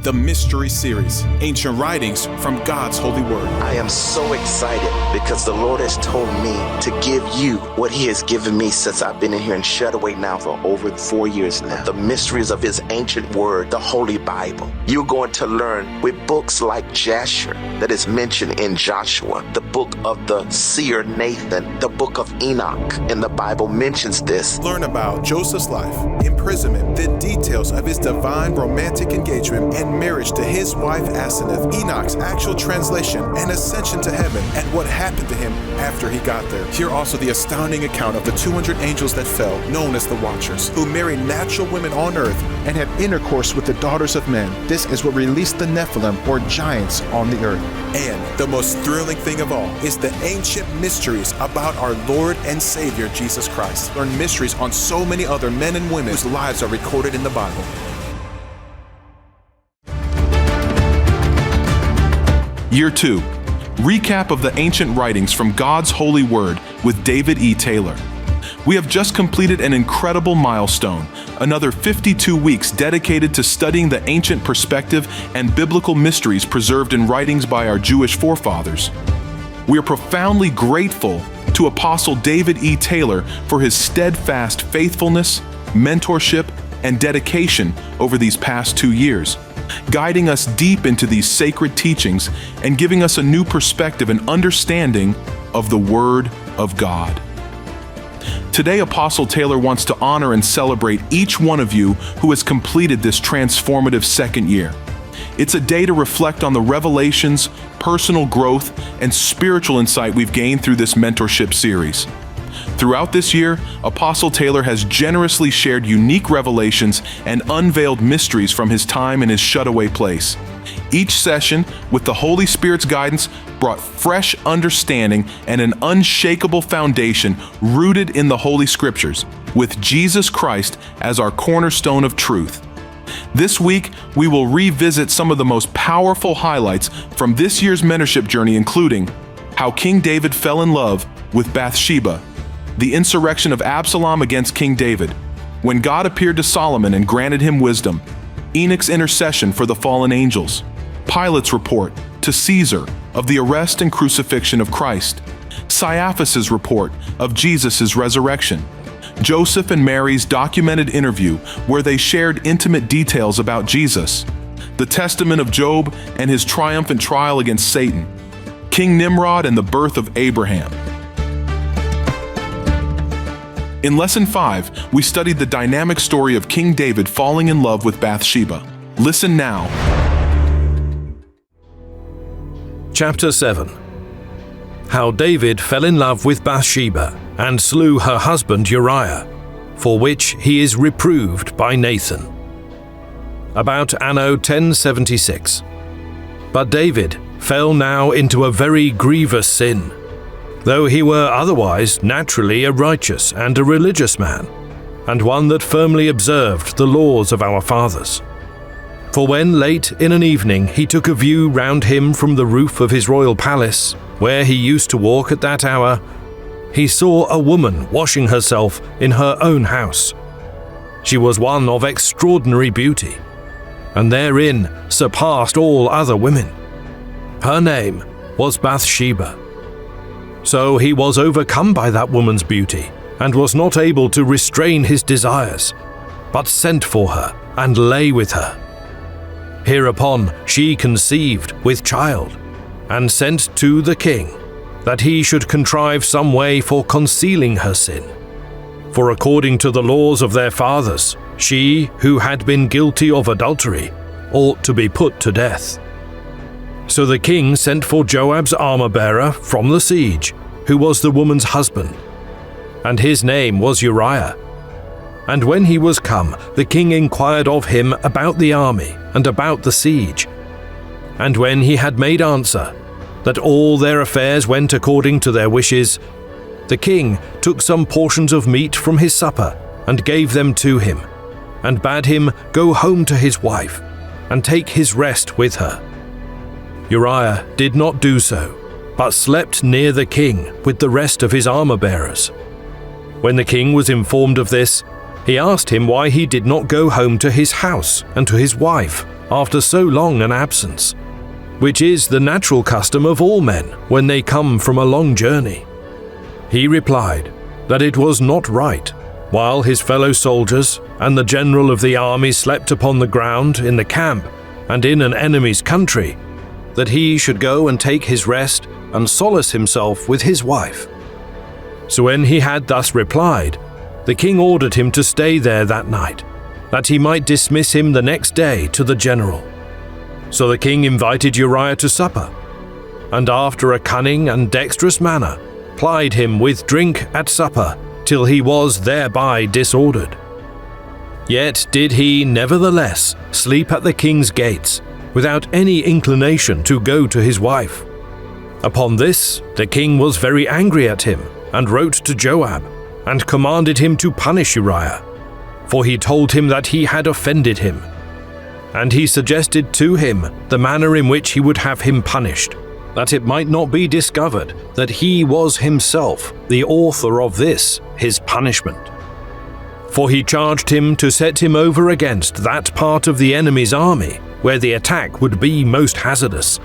the Mystery Series, Ancient Writings from God's Holy Word. I am so excited because the Lord has told me to give you what He has given me since I've been in here and shut away now for over 4 years now. The mysteries of His ancient word, the Holy Bible. You're going to learn with books like Jasher that is mentioned in Joshua, the book of the seer Nathan, the book of Enoch, and the Bible mentions this. Learn about Joseph's life, imprisonment, the details of his divine romantic engagement and marriage to his wife Asenath, Enoch's actual translation and ascension to heaven, and what happened to him after he got there. Hear also the astounding account of the 200 angels that fell, known as the Watchers, who married natural women on earth and had intercourse with the daughters of men. This is what released the Nephilim, or giants, on the earth. And the most thrilling thing of all is the ancient mysteries about our Lord and Savior Jesus Christ. Learn mysteries on so many other men and women whose lives are recorded in the Bible. Year 2. Recap of the ancient writings from God's Holy Word with David E. Taylor. We have just completed an incredible milestone, another 52 weeks dedicated to studying the ancient perspective and biblical mysteries preserved in writings by our Jewish forefathers. We are profoundly grateful to Apostle David E. Taylor for his steadfast faithfulness, mentorship, and dedication over these past 2 years, guiding us deep into these sacred teachings and giving us a new perspective and understanding of the Word of God. Today, Apostle Taylor wants to honor and celebrate each one of you who has completed this transformative second year. It's a day to reflect on the revelations, personal growth, and spiritual insight we've gained through this mentorship series. Throughout this year, Apostle Taylor has generously shared unique revelations and unveiled mysteries from his time in his shut-away place. Each session, with the Holy Spirit's guidance, brought fresh understanding and an unshakable foundation rooted in the Holy Scriptures, with Jesus Christ as our cornerstone of truth. This week, we will revisit some of the most powerful highlights from this year's mentorship journey, including how King David fell in love with Bathsheba, the insurrection of Absalom against King David, when God appeared to Solomon and granted him wisdom, Enoch's intercession for the fallen angels, Pilate's report to Caesar of the arrest and crucifixion of Christ, Caiaphas' report of Jesus' resurrection, Joseph and Mary's documented interview where they shared intimate details about Jesus, the testament of Job and his triumphant trial against Satan, King Nimrod and the birth of Abraham. In Lesson 5, we studied the dynamic story of King David falling in love with Bathsheba. Listen now. Chapter 7. How David fell in love with Bathsheba and slew her husband Uriah, for which he is reproved by Nathan. About Anno 1076. But David fell now into a very grievous sin, though he were otherwise naturally a righteous and a religious man, and one that firmly observed the laws of our fathers. For when late in an evening he took a view round him from the roof of his royal palace, where he used to walk at that hour, he saw a woman washing herself in her own house. She was one of extraordinary beauty, and therein surpassed all other women. Her name was Bathsheba. So he was overcome by that woman's beauty, and was not able to restrain his desires, but sent for her and lay with her. Hereupon she conceived with child, and sent to the king, that he should contrive some way for concealing her sin. For according to the laws of their fathers, she, who had been guilty of adultery, ought to be put to death. So the king sent for Joab's armor-bearer from the siege, who was the woman's husband, and his name was Uriah. And when he was come, the king inquired of him about the army and about the siege. And when he had made answer, that all their affairs went according to their wishes, the king took some portions of meat from his supper and gave them to him, and bade him go home to his wife, and take his rest with her. Uriah did not do so, but slept near the king with the rest of his armor-bearers. When the king was informed of this, he asked him why he did not go home to his house and to his wife, after so long an absence, which is the natural custom of all men when they come from a long journey. He replied that it was not right, while his fellow soldiers and the general of the army slept upon the ground in the camp and in an enemy's country, that he should go and take his rest and solace himself with his wife. So when he had thus replied, the king ordered him to stay there that night, that he might dismiss him the next day to the general. So the king invited Uriah to supper, and after a cunning and dexterous manner, plied him with drink at supper, till he was thereby disordered. Yet did he nevertheless sleep at the king's gates, without any inclination to go to his wife. Upon this, the king was very angry at him, and wrote to Joab, and commanded him to punish Uriah, for he told him that he had offended him. And he suggested to him the manner in which he would have him punished, that it might not be discovered that he was himself the author of this, his punishment. For he charged him to set him over against that part of the enemy's army where the attack would be most hazardous,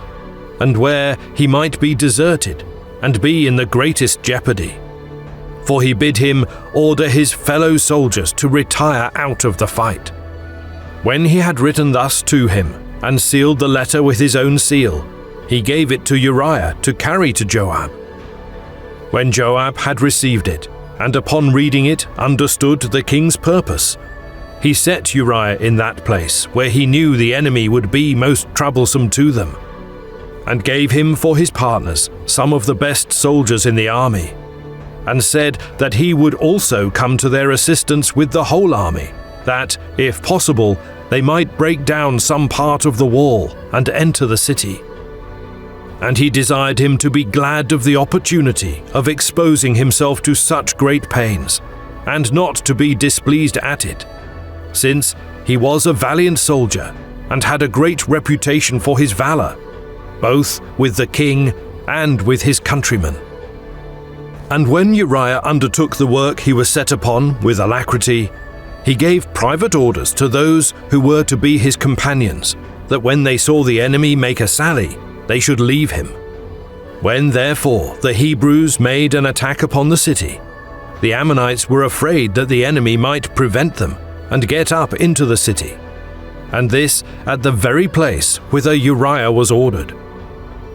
and where he might be deserted and be in the greatest jeopardy. For he bid him order his fellow soldiers to retire out of the fight. When he had written thus to him, and sealed the letter with his own seal, he gave it to Uriah to carry to Joab. When Joab had received it, and upon reading it understood the king's purpose, he set Uriah in that place where he knew the enemy would be most troublesome to them, and gave him for his partners some of the best soldiers in the army, and said that he would also come to their assistance with the whole army, that, if possible, they might break down some part of the wall and enter the city. And he desired him to be glad of the opportunity of exposing himself to such great pains, and not to be displeased at it, since he was a valiant soldier, and had a great reputation for his valor, both with the king and with his countrymen. And when Uriah undertook the work he was set upon with alacrity, he gave private orders to those who were to be his companions, that when they saw the enemy make a sally, they should leave him. When therefore the Hebrews made an attack upon the city, the Ammonites were afraid that the enemy might prevent them and get up into the city, and this at the very place whither Uriah was ordered.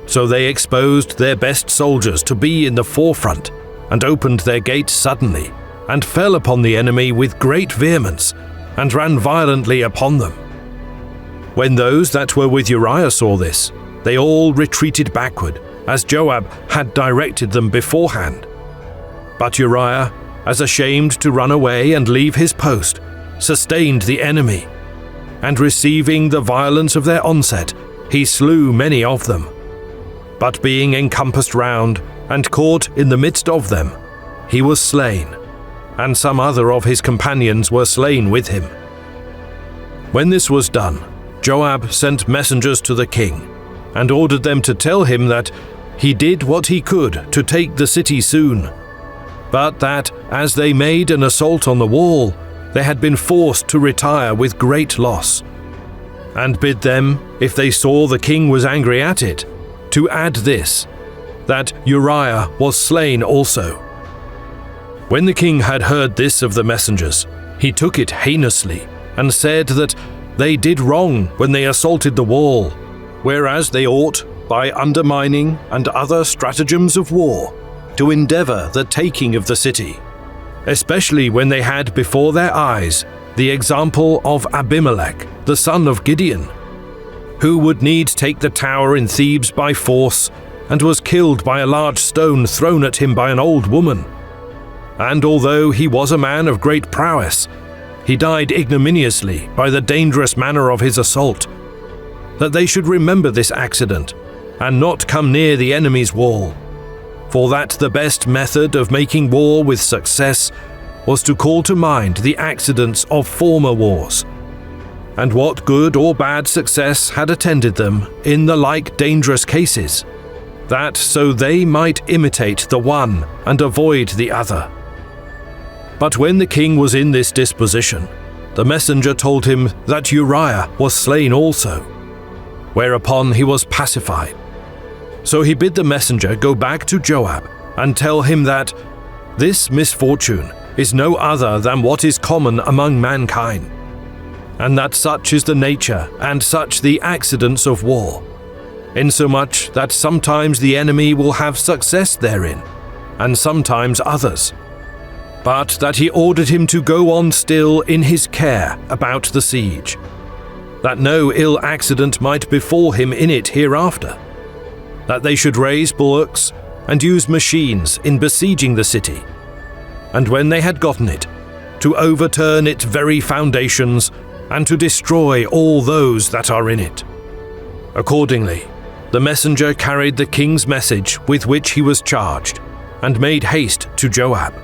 So they exposed their best soldiers to be in the forefront, and opened their gates suddenly, and fell upon the enemy with great vehemence, and ran violently upon them. When those that were with Uriah saw this, they all retreated backward, as Joab had directed them beforehand. But Uriah, as ashamed to run away and leave his post, sustained the enemy, and receiving the violence of their onset, he slew many of them. But being encompassed round, and caught in the midst of them, he was slain, and some other of his companions were slain with him. When this was done, Joab sent messengers to the king, and ordered them to tell him that he did what he could to take the city soon, but that, as they made an assault on the wall, they had been forced to retire with great loss, and bid them, if they saw the king was angry at it, to add this, that Uriah was slain also. When the king had heard this of the messengers, he took it heinously, and said that they did wrong when they assaulted the wall, whereas they ought, by undermining and other stratagems of war, to endeavor the taking of the city, especially when they had before their eyes the example of Abimelech, the son of Gideon, who would needs take the tower in Thebes by force, and was killed by a large stone thrown at him by an old woman. And although he was a man of great prowess, he died ignominiously by the dangerous manner of his assault, that they should remember this accident, and not come near the enemy's wall, for that the best method of making war with success was to call to mind the accidents of former wars, and what good or bad success had attended them in the like dangerous cases, that so they might imitate the one and avoid the other. But when the king was in this disposition, the messenger told him that Uriah was slain also, whereupon he was pacified. So he bid the messenger go back to Joab and tell him that this misfortune is no other than what is common among mankind, and that such is the nature and such the accidents of war, insomuch that sometimes the enemy will have success therein, and sometimes others, but that he ordered him to go on still in his care about the siege, that no ill accident might befall him in it hereafter, that they should raise bullocks and use machines in besieging the city, and when they had gotten it, to overturn its very foundations and to destroy all those that are in it. Accordingly, the messenger carried the king's message with which he was charged, and made haste to Joab.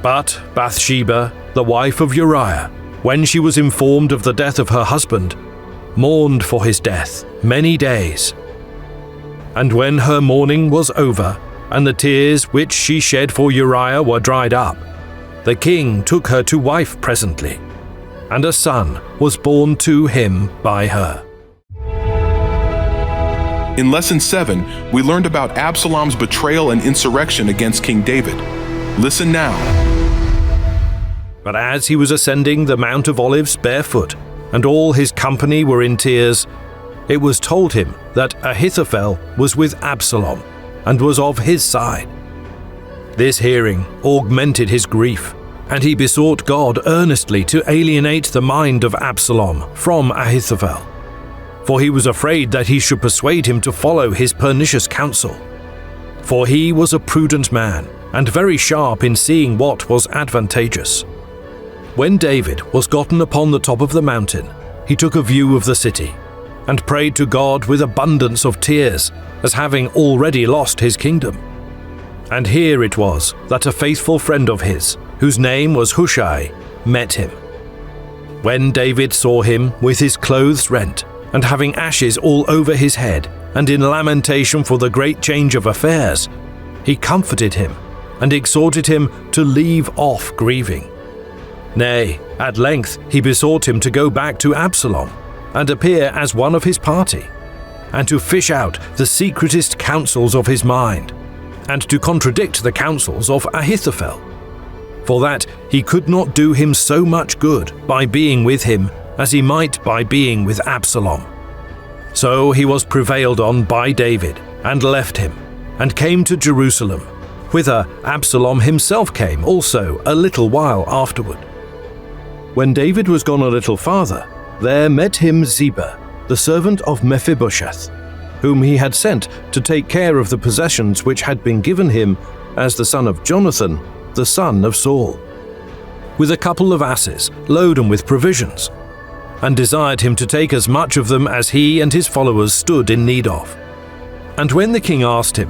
But Bathsheba, the wife of Uriah, when she was informed of the death of her husband, mourned for his death many days. And when her mourning was over, and the tears which she shed for Uriah were dried up, the king took her to wife presently, and a son was born to him by her. In Lesson 7, we learned about Absalom's betrayal and insurrection against King David. Listen now. But as he was ascending the Mount of Olives barefoot, and all his company were in tears, it was told him that Ahithophel was with Absalom, and was of his side. This hearing augmented his grief, and he besought God earnestly to alienate the mind of Absalom from Ahithophel, for he was afraid that he should persuade him to follow his pernicious counsel. For he was a prudent man, and very sharp in seeing what was advantageous. When David was gotten upon the top of the mountain, he took a view of the city, and prayed to God with abundance of tears, as having already lost his kingdom. And here it was that a faithful friend of his, whose name was Hushai, met him. When David saw him with his clothes rent, and having ashes all over his head, and in lamentation for the great change of affairs, he comforted him, and exhorted him to leave off grieving. Nay, at length he besought him to go back to Absalom, and appear as one of his party, and to fish out the secretest counsels of his mind, and to contradict the counsels of Ahithophel, for that he could not do him so much good by being with him as he might by being with Absalom. So he was prevailed on by David, and left him, and came to Jerusalem, whither Absalom himself came also a little while afterward. When David was gone a little farther, there met him Ziba, the servant of Mephibosheth, whom he had sent to take care of the possessions which had been given him as the son of Jonathan, the son of Saul, with a couple of asses loaden with provisions, and desired him to take as much of them as he and his followers stood in need of. And when the king asked him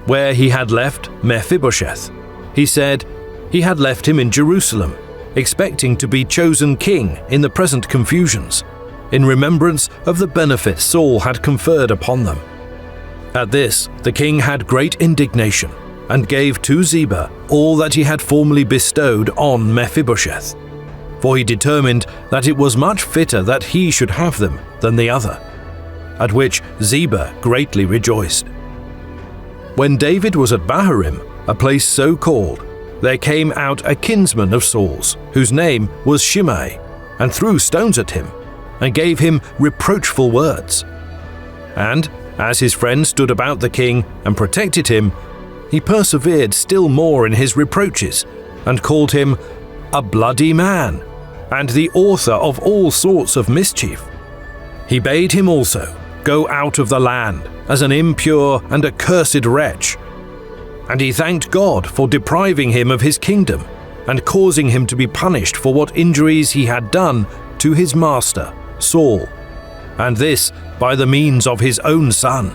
where he had left Mephibosheth, he said he had left him in Jerusalem, expecting to be chosen king in the present confusions, in remembrance of the benefit Saul had conferred upon them. At this the king had great indignation, and gave to Ziba all that he had formerly bestowed on Mephibosheth, for he determined that it was much fitter that he should have them than the other, at which Ziba greatly rejoiced. When David was at Bahurim, a place so called, there came out a kinsman of Saul's, whose name was Shimei, and threw stones at him, and gave him reproachful words. And, as his friends stood about the king and protected him, he persevered still more in his reproaches, and called him a bloody man, and the author of all sorts of mischief. He bade him also go out of the land as an impure and accursed wretch, and he thanked God for depriving him of his kingdom, and causing him to be punished for what injuries he had done to his master, Saul, and this by the means of his own son.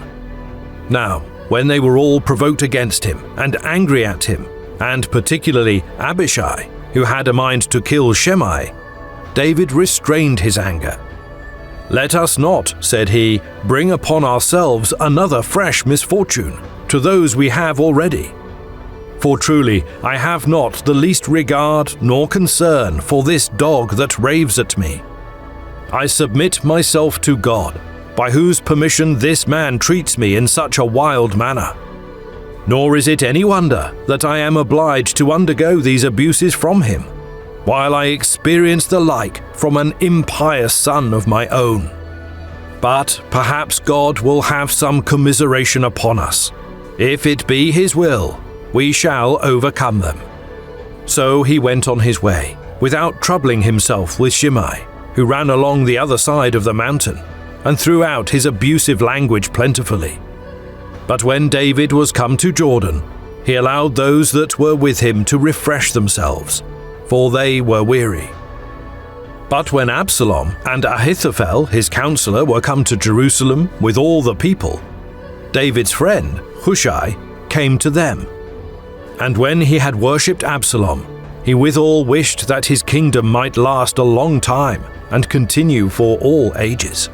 Now, when they were all provoked against him, and angry at him, and particularly Abishai, who had a mind to kill Shimei, David restrained his anger. "Let us not," said he, "bring upon ourselves another fresh misfortune to those we have already. For truly I have not the least regard nor concern for this dog that raves at me. I submit myself to God, by whose permission this man treats me in such a wild manner. Nor is it any wonder that I am obliged to undergo these abuses from him, while I experience the like from an impious son of my own. But perhaps God will have some commiseration upon us. If it be his will, we shall overcome them. So he went on his way, without troubling himself with Shimei, who ran along the other side of the mountain, and threw out his abusive language plentifully. But when David was come to Jordan, he allowed those that were with him to refresh themselves, for they were weary. But when Absalom and Ahithophel, his counselor, were come to Jerusalem with all the people, David's friend, Hushai, came to them. And when he had worshipped Absalom, he withal wished that his kingdom might last a long time and continue for all ages.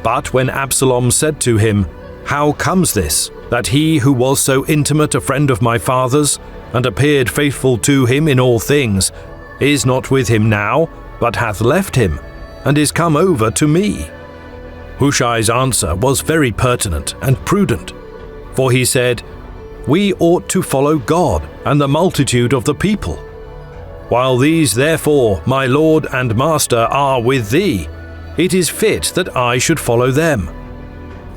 But when Absalom said to him, "How comes this, that he who was so intimate a friend of my father's, and appeared faithful to him in all things, is not with him now, but hath left him, and is come over to me?" Hushai's answer was very pertinent and prudent, for he said, "We ought to follow God and the multitude of the people. While these therefore, my lord and master, are with thee, it is fit that I should follow them.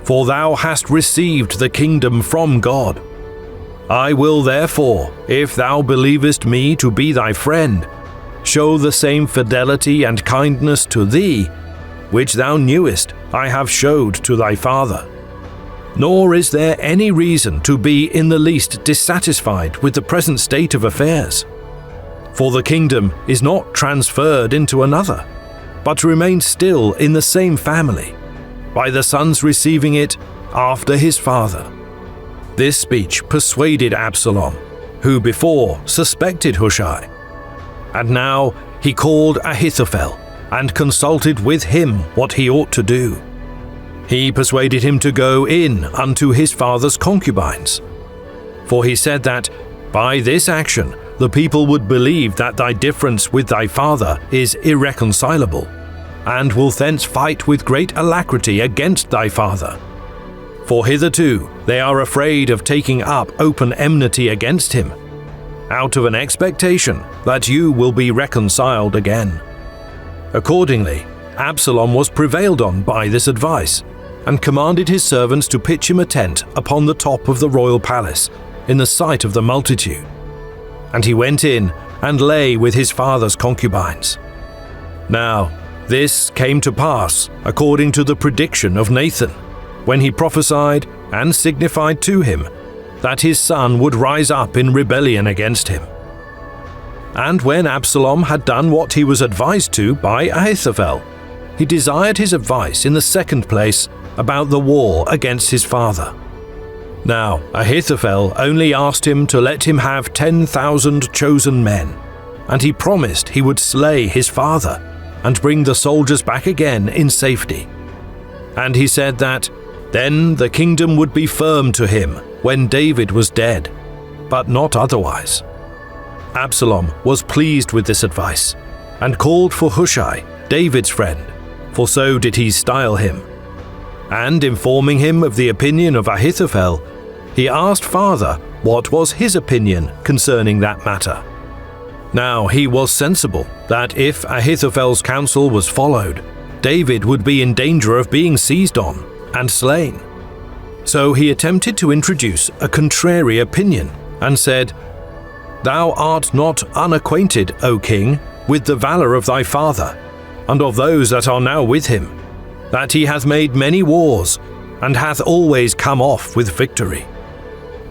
For thou hast received the kingdom from God. I will therefore, if thou believest me to be thy friend, show the same fidelity and kindness to thee, which thou knewest I have showed to thy father. Nor is there any reason to be in the least dissatisfied with the present state of affairs. For the kingdom is not transferred into another, but remains still in the same family, by the son's receiving it after his father." This speech persuaded Absalom, who before suspected Hushai. And now he called Ahithophel and consulted with him what he ought to do. He persuaded him to go in unto his father's concubines. For he said that, "By this action the people would believe that thy difference with thy father is irreconcilable, and will thence fight with great alacrity against thy father. For hitherto they are afraid of taking up open enmity against him, out of an expectation that you will be reconciled again." Accordingly, Absalom was prevailed on by this advice, and commanded his servants to pitch him a tent upon the top of the royal palace, in the sight of the multitude. And he went in and lay with his father's concubines. Now, this came to pass according to the prediction of Nathan, when he prophesied and signified to him that his son would rise up in rebellion against him. And when Absalom had done what he was advised to by Ahithophel, he desired his advice in the second place about the war against his father. Now Ahithophel only asked him to let him have 10,000 chosen men, and he promised he would slay his father and bring the soldiers back again in safety. And he said that then the kingdom would be firm to him when David was dead, but not otherwise. Absalom was pleased with this advice, and called for Hushai, David's friend, for so did he style him. And informing him of the opinion of Ahithophel, he asked farther what was his opinion concerning that matter. Now he was sensible that if Ahithophel's counsel was followed, David would be in danger of being seized on and slain. So he attempted to introduce a contrary opinion, and said, "Thou art not unacquainted, O king, with the valor of thy father, and of those that are now with him, that he hath made many wars, and hath always come off with victory.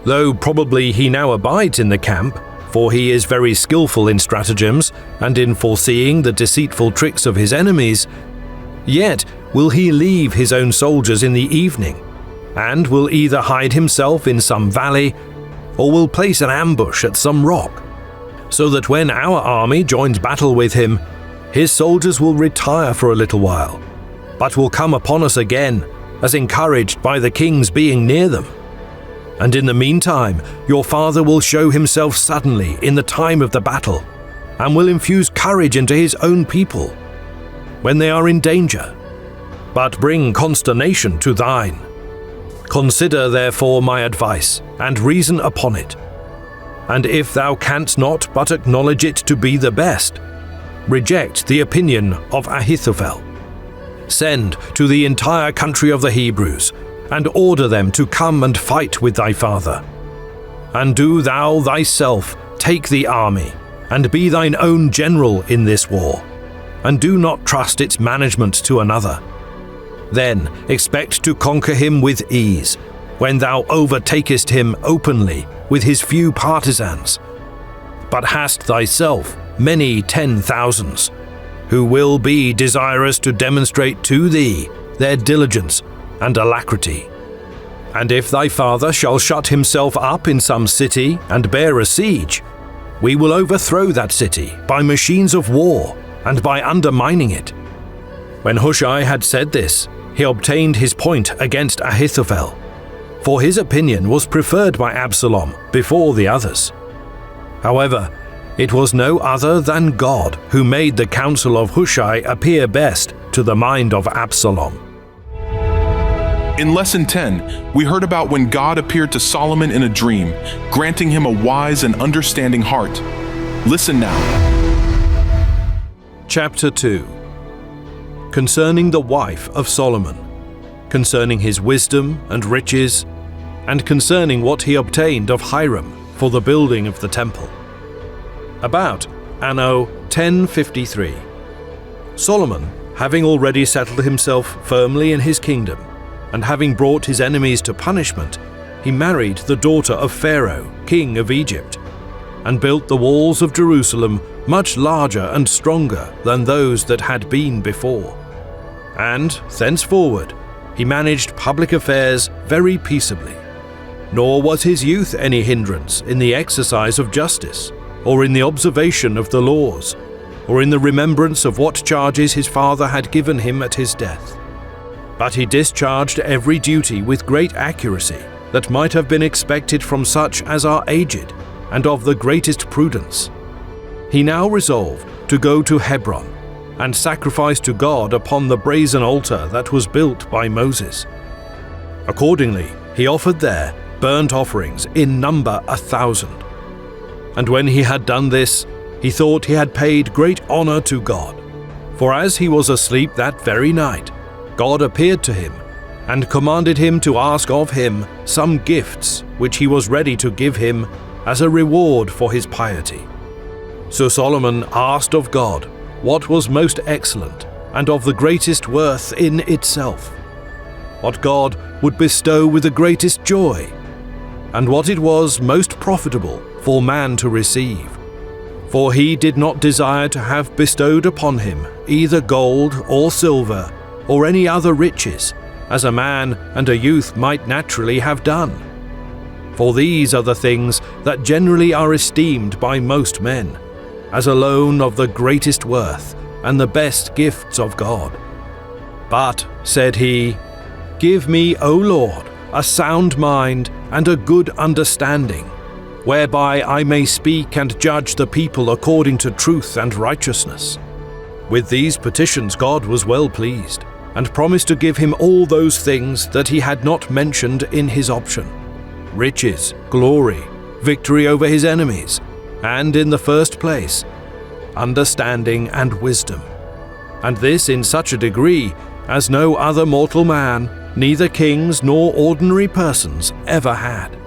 Though probably he now abides in the camp, for he is very skillful in stratagems, and in foreseeing the deceitful tricks of his enemies, yet will he leave his own soldiers in the evening, and will either hide himself in some valley, or will place an ambush at some rock, so that when our army joins battle with him, his soldiers will retire for a little while, but will come upon us again, as encouraged by the king's being near them. And in the meantime, your father will show himself suddenly in the time of the battle, and will infuse courage into his own people when they are in danger, but bring consternation to thine. Consider therefore my advice, and reason upon it. And if thou canst not but acknowledge it to be the best, reject the opinion of Ahithophel. Send to the entire country of the Hebrews, and order them to come and fight with thy father. And do thou thyself take the army, and be thine own general in this war, and do not trust its management to another. Then expect to conquer him with ease, when thou overtakest him openly with his few partisans, but hast thyself many 10,000s, who will be desirous to demonstrate to thee their diligence and alacrity. And if thy father shall shut himself up in some city and bear a siege, we will overthrow that city by machines of war and by undermining it. When Hushai had said this, he obtained his point against Ahithophel, for his opinion was preferred by Absalom before the others. However, it was no other than God who made the counsel of Hushai appear best to the mind of Absalom. In Lesson 10, we heard about when God appeared to Solomon in a dream, granting him a wise and understanding heart. Listen now. Chapter 2. Concerning the wife of Solomon, concerning his wisdom and riches, and concerning what he obtained of Hiram for the building of the temple. About Anno 1053. Solomon, having already settled himself firmly in his kingdom, and having brought his enemies to punishment, he married the daughter of Pharaoh, king of Egypt, and built the walls of Jerusalem much larger and stronger than those that had been before. And thenceforward he managed public affairs very peaceably, nor was his youth any hindrance in the exercise of justice, or in the observation of the laws, or in the remembrance of what charges his father had given him at his death. But he discharged every duty with great accuracy that might have been expected from such as are aged, and of the greatest prudence. He now resolved to go to Hebron, and sacrifice to God upon the brazen altar that was built by Moses. Accordingly, he offered there burnt offerings in number 1,000. And when he had done this, he thought he had paid great honor to God. For as he was asleep that very night, God appeared to him, and commanded him to ask of him some gifts which he was ready to give him as a reward for his piety. So Solomon asked of God what was most excellent and of the greatest worth in itself, what God would bestow with the greatest joy, and what it was most profitable for man to receive. For he did not desire to have bestowed upon him either gold or silver or any other riches, as a man and a youth might naturally have done. For these are the things that generally are esteemed by most men, as alone of the greatest worth and the best gifts of God. But, said he, give me, O Lord, a sound mind and a good understanding, whereby I may speak and judge the people according to truth and righteousness. With these petitions God was well pleased, and promised to give him all those things that he had not mentioned in his option: riches, glory, victory over his enemies, and in the first place, understanding and wisdom. And this in such a degree as no other mortal man, neither kings nor ordinary persons, ever had.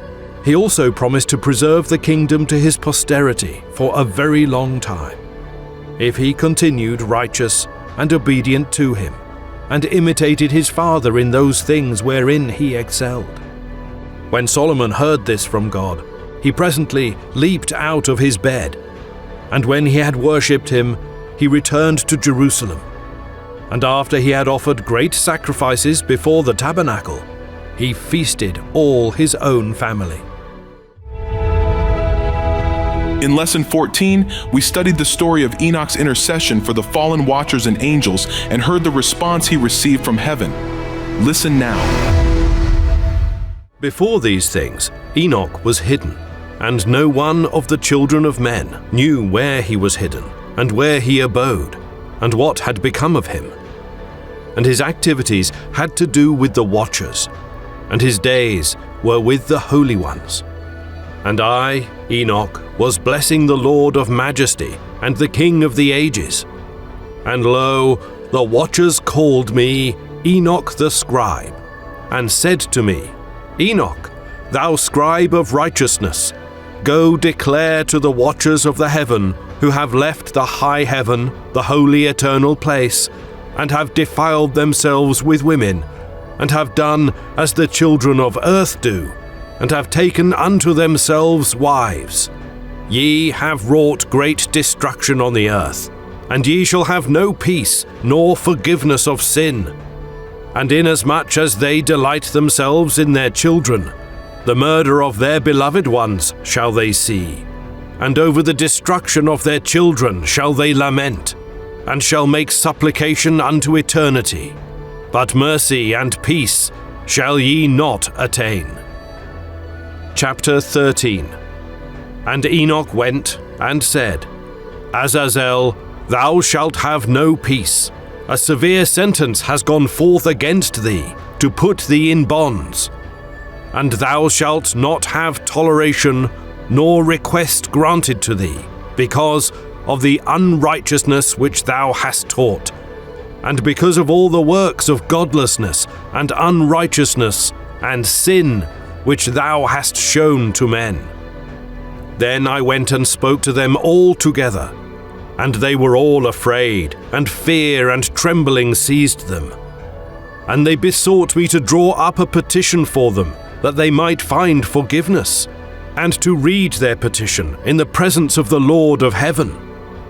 He also promised to preserve the kingdom to his posterity for a very long time, if he continued righteous and obedient to him, and imitated his father in those things wherein he excelled. When Solomon heard this from God, he presently leaped out of his bed, and when he had worshipped him, he returned to Jerusalem. And after he had offered great sacrifices before the tabernacle, he feasted all his own family. In Lesson 14, we studied the story of Enoch's intercession for the fallen watchers and angels and heard the response he received from heaven. Listen now. Before these things, Enoch was hidden, and no one of the children of men knew where he was hidden, and where he abode, and what had become of him. And his activities had to do with the watchers, and his days were with the holy ones. And I, Enoch, was blessing the Lord of majesty and the King of the ages. And lo, the watchers called me Enoch the scribe, and said to me, Enoch, thou scribe of righteousness, go declare to the watchers of the heaven, who have left the high heaven, the holy eternal place, and have defiled themselves with women, and have done as the children of earth do, and have taken unto themselves wives. Ye have wrought great destruction on the earth, and ye shall have no peace, nor forgiveness of sin. And inasmuch as they delight themselves in their children, the murder of their beloved ones shall they see, and over the destruction of their children shall they lament, and shall make supplication unto eternity. But mercy and peace shall ye not attain. Chapter 13. And Enoch went and said, Azazel, thou shalt have no peace. A severe sentence has gone forth against thee, to put thee in bonds. And thou shalt not have toleration, nor request granted to thee, because of the unrighteousness which thou hast taught, and because of all the works of godlessness and unrighteousness and sin which thou hast shown to men. Then I went and spoke to them all together, and they were all afraid, and fear and trembling seized them. And they besought me to draw up a petition for them, that they might find forgiveness, and to read their petition in the presence of the Lord of heaven.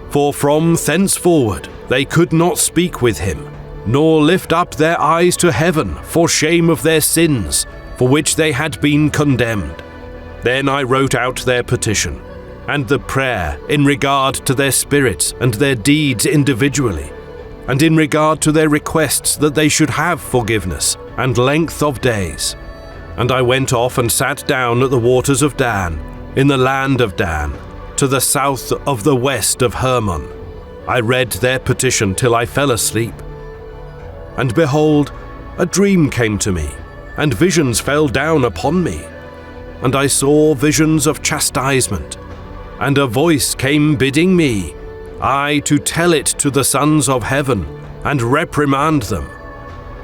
For from thenceforward they could not speak with him, nor lift up their eyes to heaven for shame of their sins, for which they had been condemned. Then I wrote out their petition, and the prayer in regard to their spirits and their deeds individually, and in regard to their requests that they should have forgiveness and length of days. And I went off and sat down at the waters of Dan, in the land of Dan, to the south of the west of Hermon. I read their petition till I fell asleep. And behold, a dream came to me, and visions fell down upon me. And I saw visions of chastisement, and a voice came bidding me, to tell it to the sons of heaven, and reprimand them.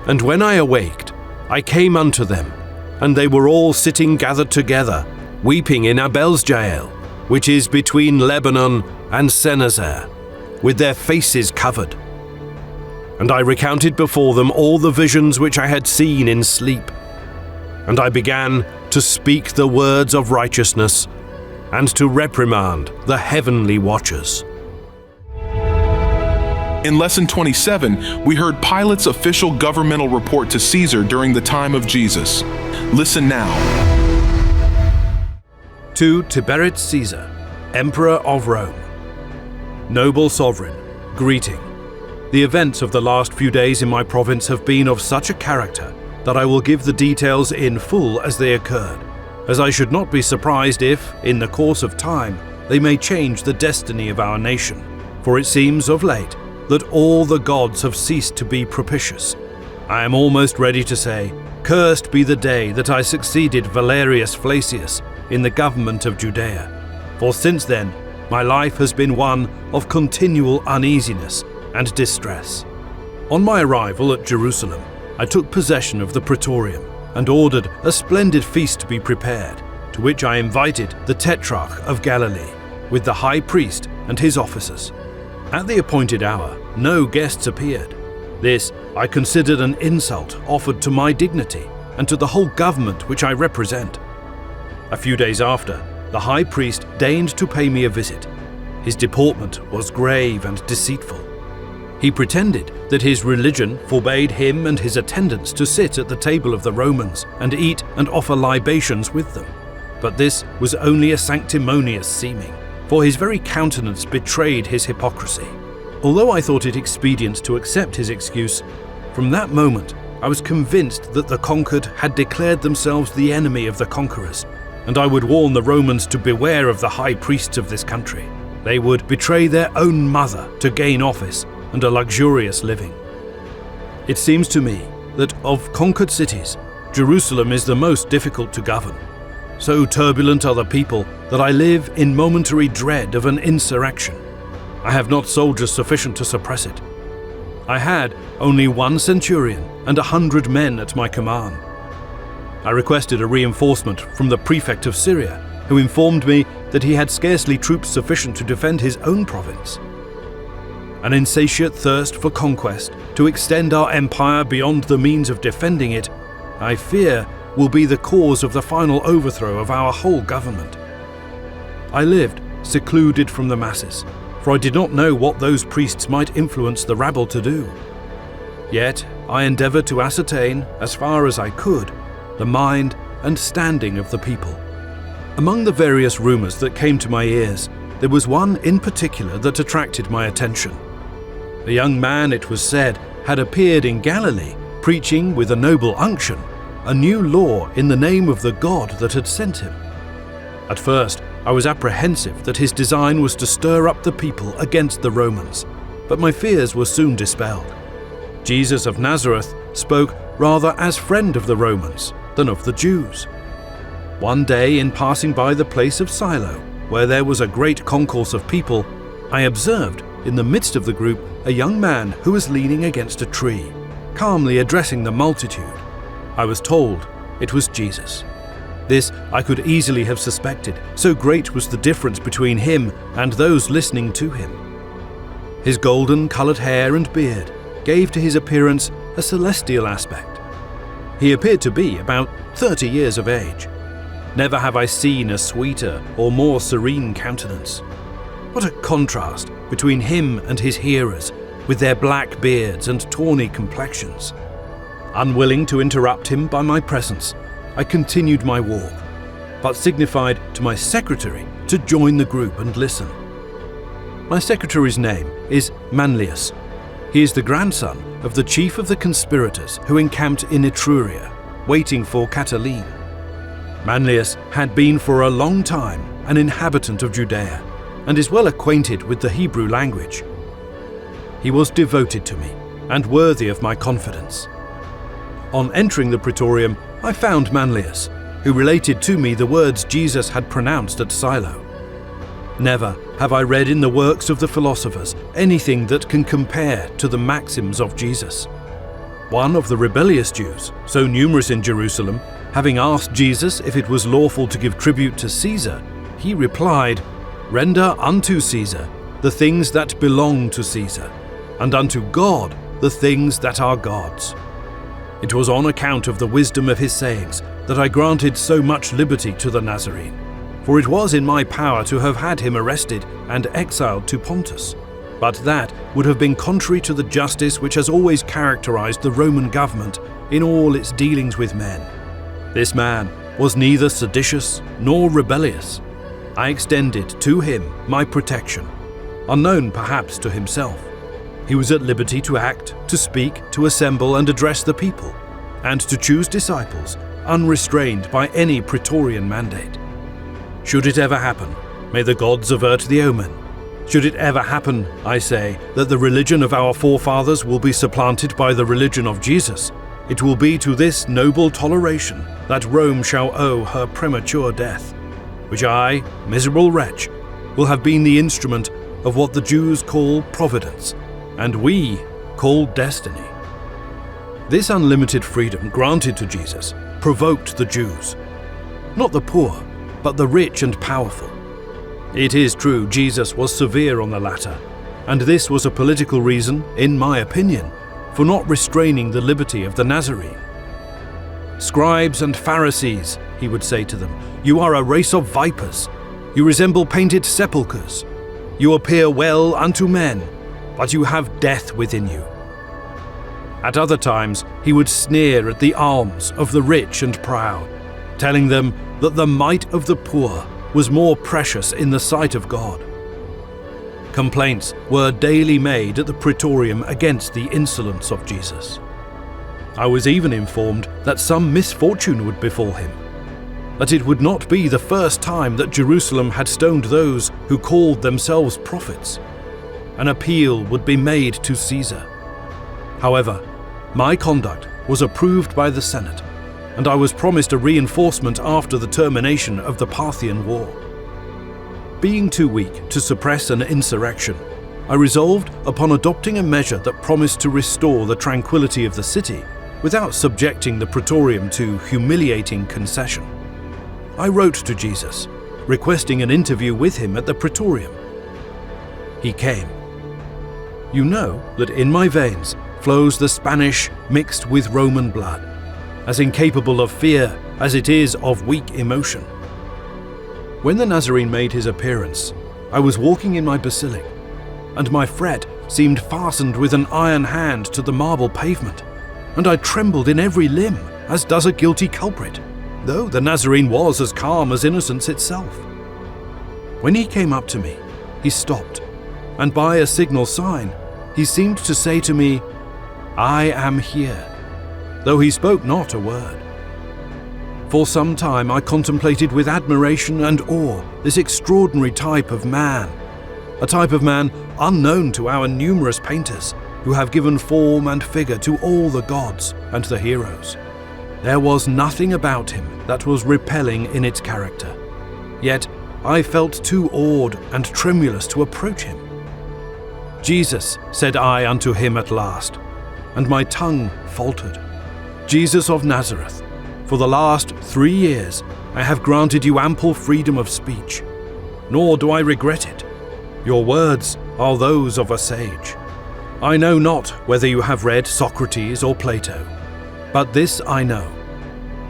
And when I awaked, I came unto them, and they were all sitting gathered together, weeping in Abelsjael, which is between Lebanon and Sennazer, with their faces covered. And I recounted before them all the visions which I had seen in sleep. And I began to speak the words of righteousness, and to reprimand the heavenly watchers. In Lesson 27, we heard Pilate's official governmental report to Caesar during the time of Jesus. Listen now. To Tiberius Caesar, Emperor of Rome. Noble Sovereign, greeting. The events of the last few days in my province have been of such a character that I will give the details in full as they occurred, as I should not be surprised if, in the course of time, they may change the destiny of our nation. For it seems of late that all the gods have ceased to be propitious. I am almost ready to say, cursed be the day that I succeeded Valerius Flacius in the government of Judea. For since then, my life has been one of continual uneasiness and distress. On my arrival at Jerusalem, I took possession of the praetorium and ordered a splendid feast to be prepared, to which I invited the Tetrarch of Galilee, with the high priest and his officers. At the appointed hour, no guests appeared. This I considered an insult offered to my dignity and to the whole government which I represent. A few days after, the high priest deigned to pay me a visit. His deportment was grave and deceitful. He pretended that his religion forbade him and his attendants to sit at the table of the Romans and eat and offer libations with them. But this was only a sanctimonious seeming, for his very countenance betrayed his hypocrisy. Although I thought it expedient to accept his excuse, from that moment I was convinced that the conquered had declared themselves the enemy of the conquerors, and I would warn the Romans to beware of the high priests of this country. They would betray their own mother to gain office and a luxurious living. It seems to me that of conquered cities, Jerusalem is the most difficult to govern. So turbulent are the people that I live in momentary dread of an insurrection. I have not soldiers sufficient to suppress it. I had only 1 centurion and 100 men at my command. I requested a reinforcement from the prefect of Syria, who informed me that he had scarcely troops sufficient to defend his own province. An insatiate thirst for conquest, to extend our empire beyond the means of defending it, I fear will be the cause of the final overthrow of our whole government. I lived secluded from the masses, for I did not know what those priests might influence the rabble to do. Yet I endeavored to ascertain, as far as I could, the mind and standing of the people. Among the various rumors that came to my ears, there was one in particular that attracted my attention. A young man, it was said, had appeared in Galilee, preaching with a noble unction a new law in the name of the God that had sent him. At first, I was apprehensive that his design was to stir up the people against the Romans, but my fears were soon dispelled. Jesus of Nazareth spoke rather as friend of the Romans than of the Jews. One day, in passing by the place of Silo, where there was a great concourse of people, I observed in the midst of the group a young man who was leaning against a tree, calmly addressing the multitude. I was told it was Jesus. This I could easily have suspected, so great was the difference between him and those listening to him. His golden-coloured hair and beard gave to his appearance a celestial aspect. He appeared to be about 30 years of age. Never have I seen a sweeter or more serene countenance. What a contrast between him and his hearers, with their black beards and tawny complexions. Unwilling to interrupt him by my presence, I continued my walk, but signified to my secretary to join the group and listen. My secretary's name is Manlius. He is the grandson of the chief of the conspirators who encamped in Etruria, waiting for Catiline. Manlius had been for a long time an inhabitant of Judea, and is well acquainted with the Hebrew language. He was devoted to me and worthy of my confidence. On entering the praetorium, I found Manlius, who related to me the words Jesus had pronounced at Silo. Never have I read in the works of the philosophers anything that can compare to the maxims of Jesus. One of the rebellious Jews, so numerous in Jerusalem, having asked Jesus if it was lawful to give tribute to Caesar, he replied, "Render unto Caesar the things that belong to Caesar, and unto God the things that are God's." It was on account of the wisdom of his sayings that I granted so much liberty to the Nazarene, for it was in my power to have had him arrested and exiled to Pontus. But that would have been contrary to the justice which has always characterized the Roman government in all its dealings with men. This man was neither seditious nor rebellious. I extended to him my protection, unknown perhaps to himself. He was at liberty to act, to speak, to assemble and address the people, and to choose disciples, unrestrained by any praetorian mandate. Should it ever happen, may the gods avert the omen. Should it ever happen, I say, that the religion of our forefathers will be supplanted by the religion of Jesus, it will be to this noble toleration that Rome shall owe her premature death, which I, miserable wretch, will have been the instrument of what the Jews call providence, and we call destiny. This unlimited freedom granted to Jesus provoked the Jews, not the poor, but the rich and powerful. It is true Jesus was severe on the latter, and this was a political reason, in my opinion, for not restraining the liberty of the Nazarene. "Scribes and Pharisees," he would say to them, "you are a race of vipers. You resemble painted sepulchres. You appear well unto men, but you have death within you." At other times, he would sneer at the alms of the rich and proud, telling them that the mite of the poor was more precious in the sight of God. Complaints were daily made at the praetorium against the insolence of Jesus. I was even informed that some misfortune would befall him, that it would not be the first time that Jerusalem had stoned those who called themselves prophets. An appeal would be made to Caesar. However, my conduct was approved by the Senate, and I was promised a reinforcement after the termination of the Parthian War. Being too weak to suppress an insurrection, I resolved upon adopting a measure that promised to restore the tranquility of the city without subjecting the praetorium to humiliating concession. I wrote to Jesus, requesting an interview with him at the praetorium. He came. You know that in my veins flows the Spanish mixed with Roman blood, as incapable of fear as it is of weak emotion. When the Nazarene made his appearance, I was walking in my basilic, and my fret seemed fastened with an iron hand to the marble pavement, and I trembled in every limb, as does a guilty culprit, though the Nazarene was as calm as innocence itself. When he came up to me, he stopped, and by a signal sign, he seemed to say to me, "I am here," though he spoke not a word. For some time I contemplated with admiration and awe this extraordinary type of man, a type of man unknown to our numerous painters, who have given form and figure to all the gods and the heroes. There was nothing about him that was repelling in its character, yet I felt too awed and tremulous to approach him. "Jesus," said I unto him at last, and my tongue faltered. "Jesus of Nazareth, for the last 3 years I have granted you ample freedom of speech, nor do I regret it. Your words are those of a sage. I know not whether you have read Socrates or Plato, but this I know.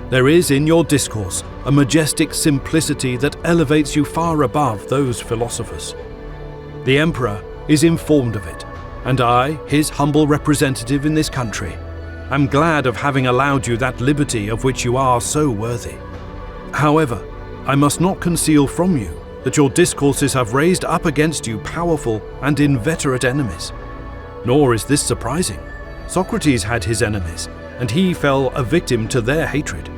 There is in your discourse a majestic simplicity that elevates you far above those philosophers. The Emperor is informed of it, and I, his humble representative in this country, am glad of having allowed you that liberty of which you are so worthy. However, I must not conceal from you that your discourses have raised up against you powerful and inveterate enemies. Nor is this surprising. Socrates had his enemies, and he fell a victim to their hatred.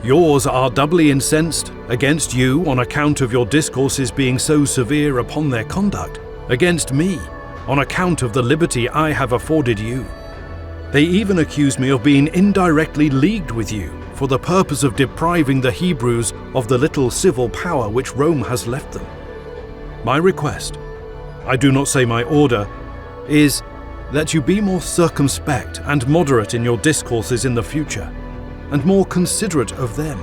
Yours are doubly incensed against you on account of your discourses being so severe upon their conduct, against me on account of the liberty I have afforded you. They even accuse me of being indirectly leagued with you for the purpose of depriving the Hebrews of the little civil power which Rome has left them. My request, I do not say my order, is that you be more circumspect and moderate in your discourses in the future, and more considerate of them,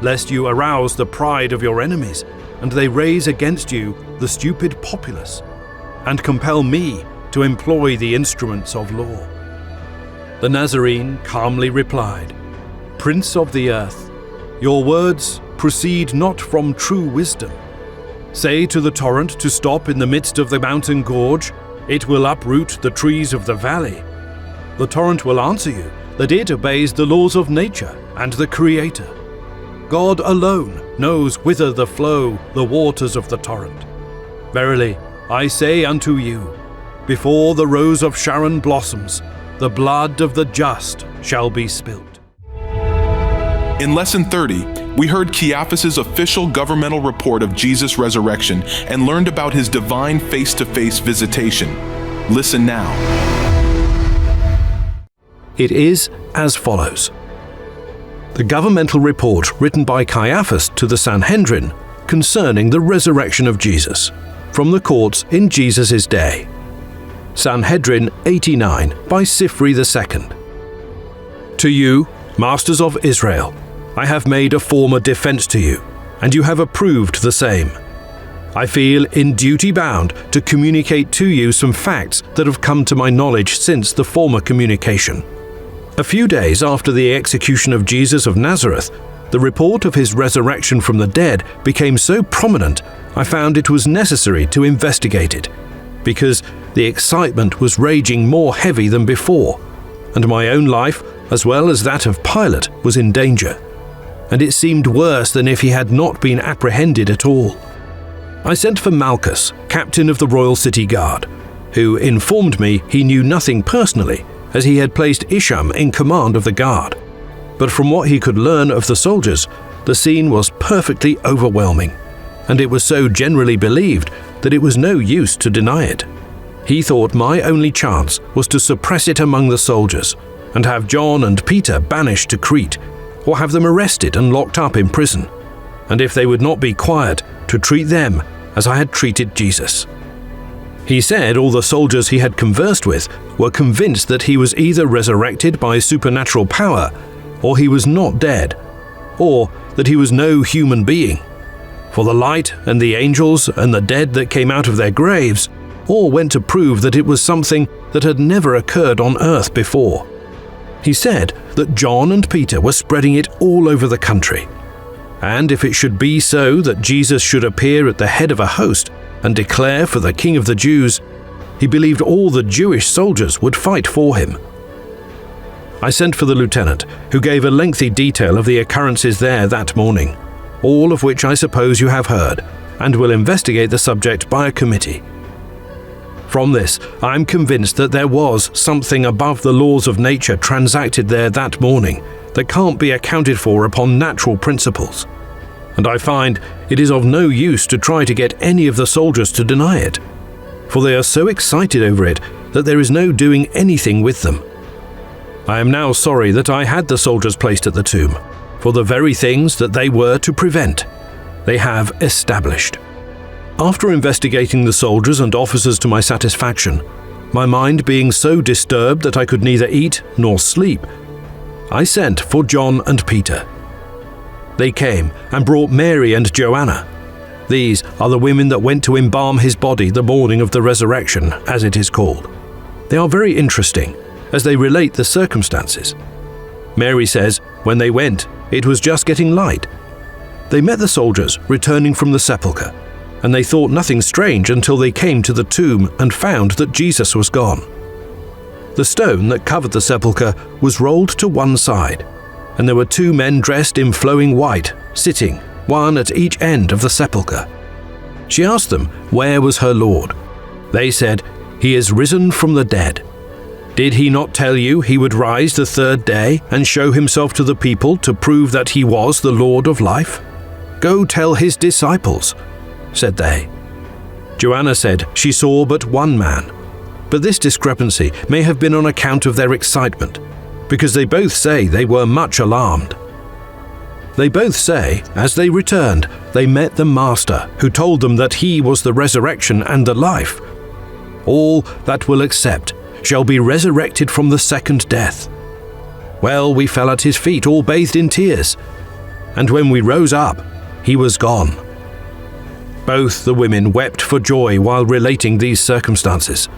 lest you arouse the pride of your enemies, and they raise against you the stupid populace, and compel me to employ the instruments of law." The Nazarene calmly replied, "Prince of the earth, your words proceed not from true wisdom. Say to the torrent to stop in the midst of the mountain gorge, it will uproot the trees of the valley. The torrent will answer you that it obeys the laws of nature and the Creator. God alone knows whither flow the waters of the torrent. Verily, I say unto you, before the rose of Sharon blossoms, the blood of the just shall be spilt." In Lesson 30, we heard Caiaphas' official governmental report of Jesus' resurrection and learned about his divine face-to-face visitation. Listen now. It is as follows. The governmental report written by Caiaphas to the Sanhedrin concerning the resurrection of Jesus, from the courts in Jesus' day. Sanhedrin 89 by Sifri II. To you, masters of Israel, I have made a former defense to you, and you have approved the same. I feel in duty bound to communicate to you some facts that have come to my knowledge since the former communication. A few days after the execution of Jesus of Nazareth, the report of his resurrection from the dead became so prominent, I found it was necessary to investigate it, because the excitement was raging more heavy than before, and my own life, as well as that of Pilate, was in danger, and it seemed worse than if he had not been apprehended at all. I sent for Malchus, captain of the royal city guard, who informed me he knew nothing personally, as he had placed Isham in command of the guard. But from what he could learn of the soldiers, the scene was perfectly overwhelming, and it was so generally believed that it was no use to deny it. He thought my only chance was to suppress it among the soldiers and have John and Peter banished to Crete, or have them arrested and locked up in prison, and if they would not be quiet, to treat them as I had treated Jesus. He said all the soldiers he had conversed with were convinced that he was either resurrected by supernatural power, or he was not dead, or that he was no human being. For the light and the angels and the dead that came out of their graves all went to prove that it was something that had never occurred on earth before. He said that John and Peter were spreading it all over the country. And if it should be so that Jesus should appear at the head of a host and declare for the King of the Jews, he believed all the Jewish soldiers would fight for him. I sent for the lieutenant, who gave a lengthy detail of the occurrences there that morning, all of which I suppose you have heard, and will investigate the subject by a committee. From this, I am convinced that there was something above the laws of nature transacted there that morning that can't be accounted for upon natural principles, and I find it is of no use to try to get any of the soldiers to deny it, for they are so excited over it that there is no doing anything with them. I am now sorry that I had the soldiers placed at the tomb, for the very things that they were to prevent, they have established. After investigating the soldiers and officers to my satisfaction, my mind being so disturbed that I could neither eat nor sleep, I sent for John and Peter. They came and brought Mary and Joanna. These are the women that went to embalm his body the morning of the resurrection, as it is called. They are very interesting, as they relate the circumstances. Mary says, when they went, it was just getting light. They met the soldiers returning from the sepulchre, and they thought nothing strange until they came to the tomb and found that Jesus was gone. The stone that covered the sepulchre was rolled to one side, and there were two men dressed in flowing white, sitting, one at each end of the sepulchre. She asked them where was her Lord. They said, "He is risen from the dead. Did he not tell you he would rise the third day and show himself to the people to prove that he was the Lord of life? Go tell his disciples," said they. Joanna said she saw but one man, but this discrepancy may have been on account of their excitement, because they both say they were much alarmed. They both say, as they returned, they met the Master, who told them that he was the resurrection and the life. All that will accept shall be resurrected from the second death. Well, we fell at his feet, all bathed in tears, and when we rose up, he was gone. Both the women wept for joy while relating these circumstances,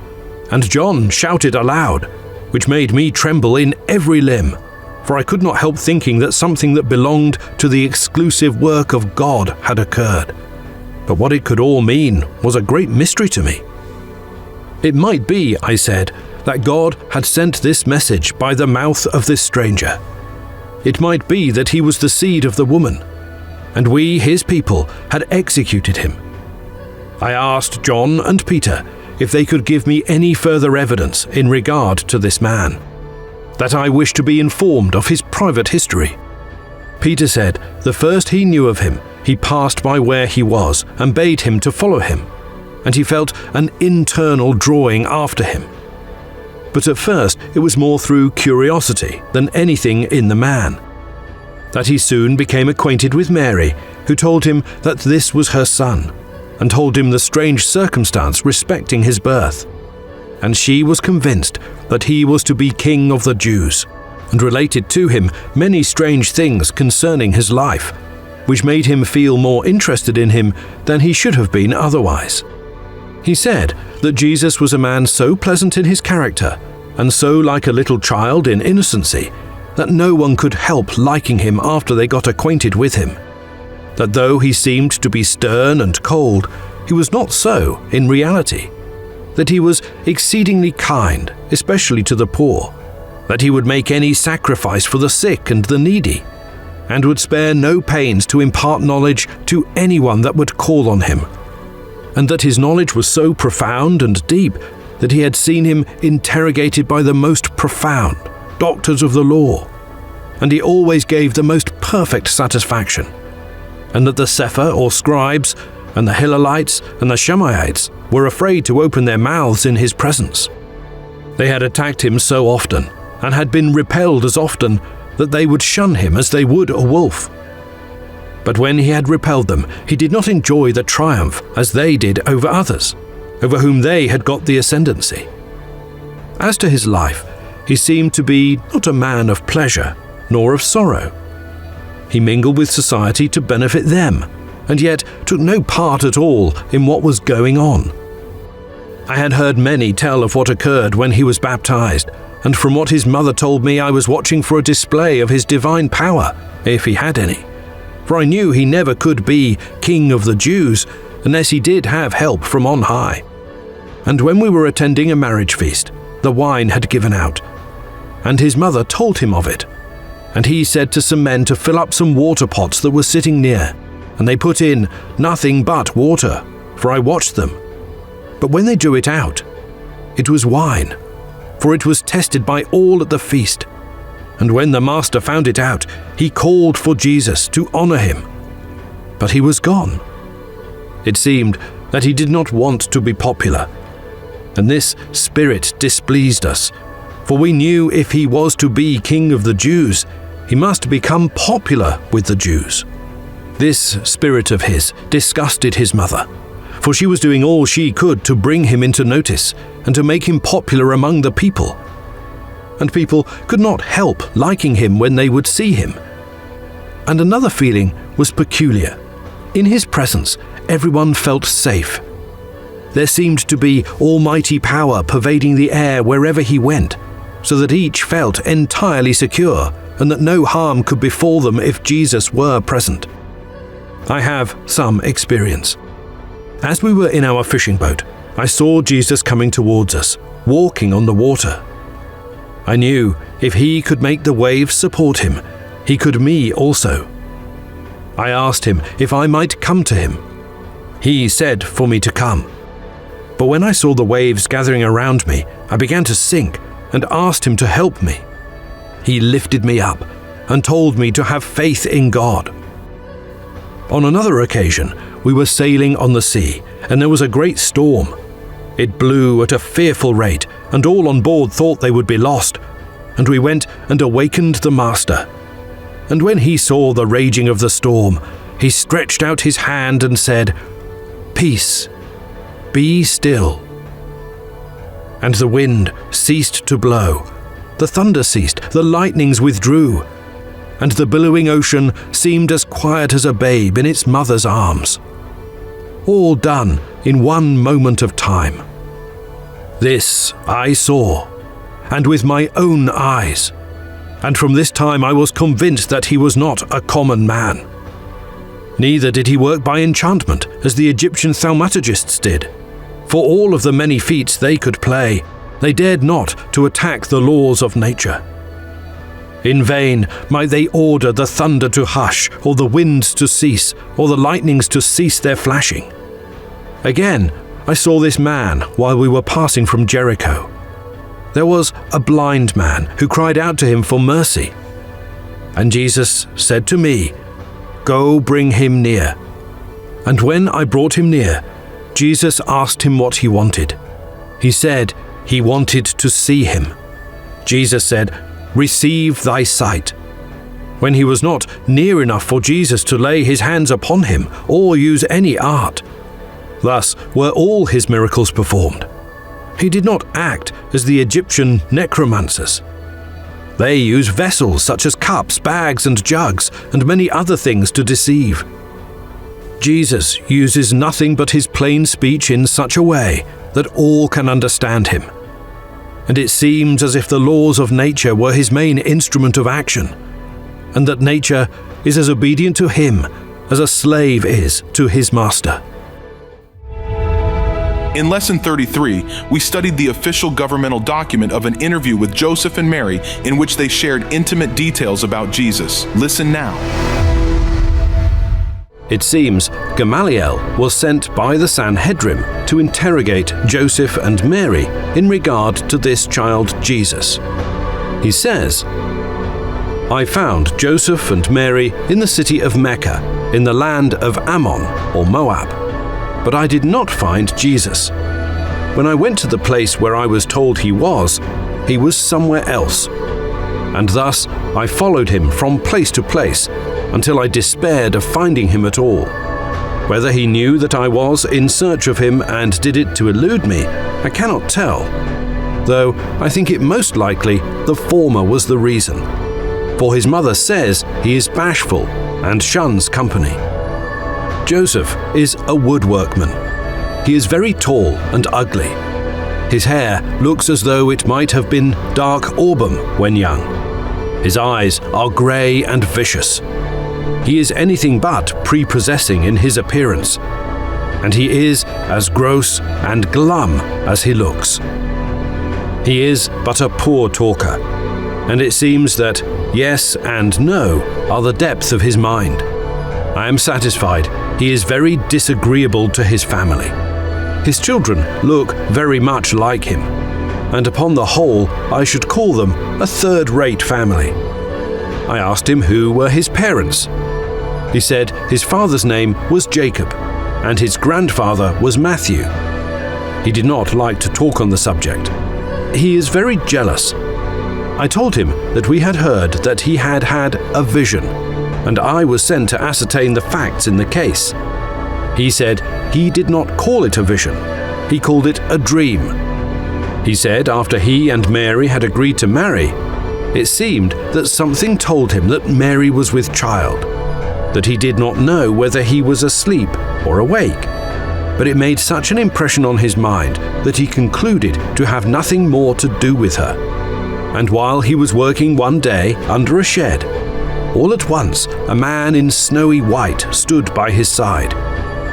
and John shouted aloud, which made me tremble in every limb, for I could not help thinking that something that belonged to the exclusive work of God had occurred. But what it could all mean was a great mystery to me. It might be, I said, that God had sent this message by the mouth of this stranger. It might be that he was the seed of the woman, and we, his people, had executed him. I asked John and Peter if they could give me any further evidence in regard to this man, that I wished to be informed of his private history. Peter said the first he knew of him, he passed by where he was and bade him to follow him, and he felt an internal drawing after him. But at first it was more through curiosity than anything in the man. That he soon became acquainted with Mary, who told him that this was her son, and told him the strange circumstance respecting his birth. And she was convinced that he was to be king of the Jews, and related to him many strange things concerning his life, which made him feel more interested in him than he should have been otherwise. He said that Jesus was a man so pleasant in his character, and so like a little child in innocency, that no one could help liking him after they got acquainted with him. That though he seemed to be stern and cold, he was not so in reality. That he was exceedingly kind, especially to the poor. That he would make any sacrifice for the sick and the needy, and would spare no pains to impart knowledge to anyone that would call on him. And that his knowledge was so profound and deep that he had seen him interrogated by the most profound doctors of the law, and he always gave the most perfect satisfaction, and that the Sefer or scribes and the Hillelites and the Shammaites were afraid to open their mouths in his presence. They had attacked him so often and had been repelled as often that they would shun him as they would a wolf. But when he had repelled them, he did not enjoy the triumph as they did over others, over whom they had got the ascendancy. As to his life, he seemed to be not a man of pleasure nor of sorrow. He mingled with society to benefit them, and yet took no part at all in what was going on. I had heard many tell of what occurred when he was baptized, and from what his mother told me, I was watching for a display of his divine power, if he had any. For I knew he never could be King of the Jews unless he did have help from on high. And when we were attending a marriage feast, the wine had given out, and his mother told him of it. And he said to some men to fill up some water pots that were sitting near, and they put in nothing but water, for I watched them. But when they drew it out, it was wine, for it was tested by all at the feast. And when the master found it out, he called for Jesus to honor him. But he was gone. It seemed that he did not want to be popular, and this spirit displeased us, for we knew if he was to be King of the Jews, he must become popular with the Jews. This spirit of his disgusted his mother, for she was doing all she could to bring him into notice and to make him popular among the people. And people could not help liking him when they would see him. And another feeling was peculiar. In his presence, everyone felt safe. There seemed to be almighty power pervading the air wherever he went, so that each felt entirely secure and that no harm could befall them if Jesus were present. I have some experience. As we were in our fishing boat, I saw Jesus coming towards us, walking on the water. I knew if he could make the waves support him, he could me also. I asked him if I might come to him. He said for me to come. But when I saw the waves gathering around me, I began to sink and asked him to help me. He lifted me up and told me to have faith in God. On another occasion, we were sailing on the sea, and there was a great storm. It blew at a fearful rate, and all on board thought they would be lost. And we went and awakened the master. And when he saw the raging of the storm, he stretched out his hand and said, "Peace, be still." And the wind ceased to blow, the thunder ceased, the lightnings withdrew, and the billowing ocean seemed as quiet as a babe in its mother's arms. All done in one moment of time. This I saw, and with my own eyes, and from this time I was convinced that he was not a common man. Neither did he work by enchantment, as the Egyptian thaumaturgists did. For all of the many feats they could play, they dared not to attack the laws of nature. In vain might they order the thunder to hush, or the winds to cease, or the lightnings to cease their flashing. Again, I saw this man while we were passing from Jericho. There was a blind man who cried out to him for mercy. And Jesus said to me, "Go bring him near." And when I brought him near, Jesus asked him what he wanted. He said he wanted to see him. Jesus said, "Receive thy sight." When he was not near enough for Jesus to lay his hands upon him or use any art. Thus were all his miracles performed. He did not act as the Egyptian necromancers. They use vessels such as cups, bags, and jugs, and many other things to deceive. Jesus uses nothing but his plain speech in such a way that all can understand him. And it seems as if the laws of nature were his main instrument of action, and that nature is as obedient to him as a slave is to his master. In Lesson 33, we studied the official governmental document of an interview with Joseph and Mary in which they shared intimate details about Jesus. Listen now. It seems Gamaliel was sent by the Sanhedrin to interrogate Joseph and Mary in regard to this child Jesus. He says, "I found Joseph and Mary in the city of Mecca, in the land of Ammon or Moab, but I did not find Jesus. When I went to the place where I was told he was somewhere else. And thus I followed him from place to place until I despaired of finding him at all. Whether he knew that I was in search of him and did it to elude me, I cannot tell, though I think it most likely the former was the reason. For his mother says he is bashful and shuns company." Joseph is a woodworkman. He is very tall and ugly. His hair looks as though it might have been dark auburn when young. His eyes are grey and vicious. He is anything but prepossessing in his appearance, and he is as gross and glum as he looks. He is but a poor talker, and it seems that yes and no are the depth of his mind. I am satisfied he is very disagreeable to his family. His children look very much like him, and upon the whole I should call them a third-rate family. I asked him who were his parents. He said his father's name was Jacob, and his grandfather was Matthew. He did not like to talk on the subject. He is very jealous. I told him that we had heard that he had had a vision, and I was sent to ascertain the facts in the case. He said he did not call it a vision, he called it a dream. He said after he and Mary had agreed to marry, it seemed that something told him that Mary was with child, that he did not know whether he was asleep or awake, but it made such an impression on his mind that he concluded to have nothing more to do with her. And while he was working one day under a shed, all at once a man in snowy white stood by his side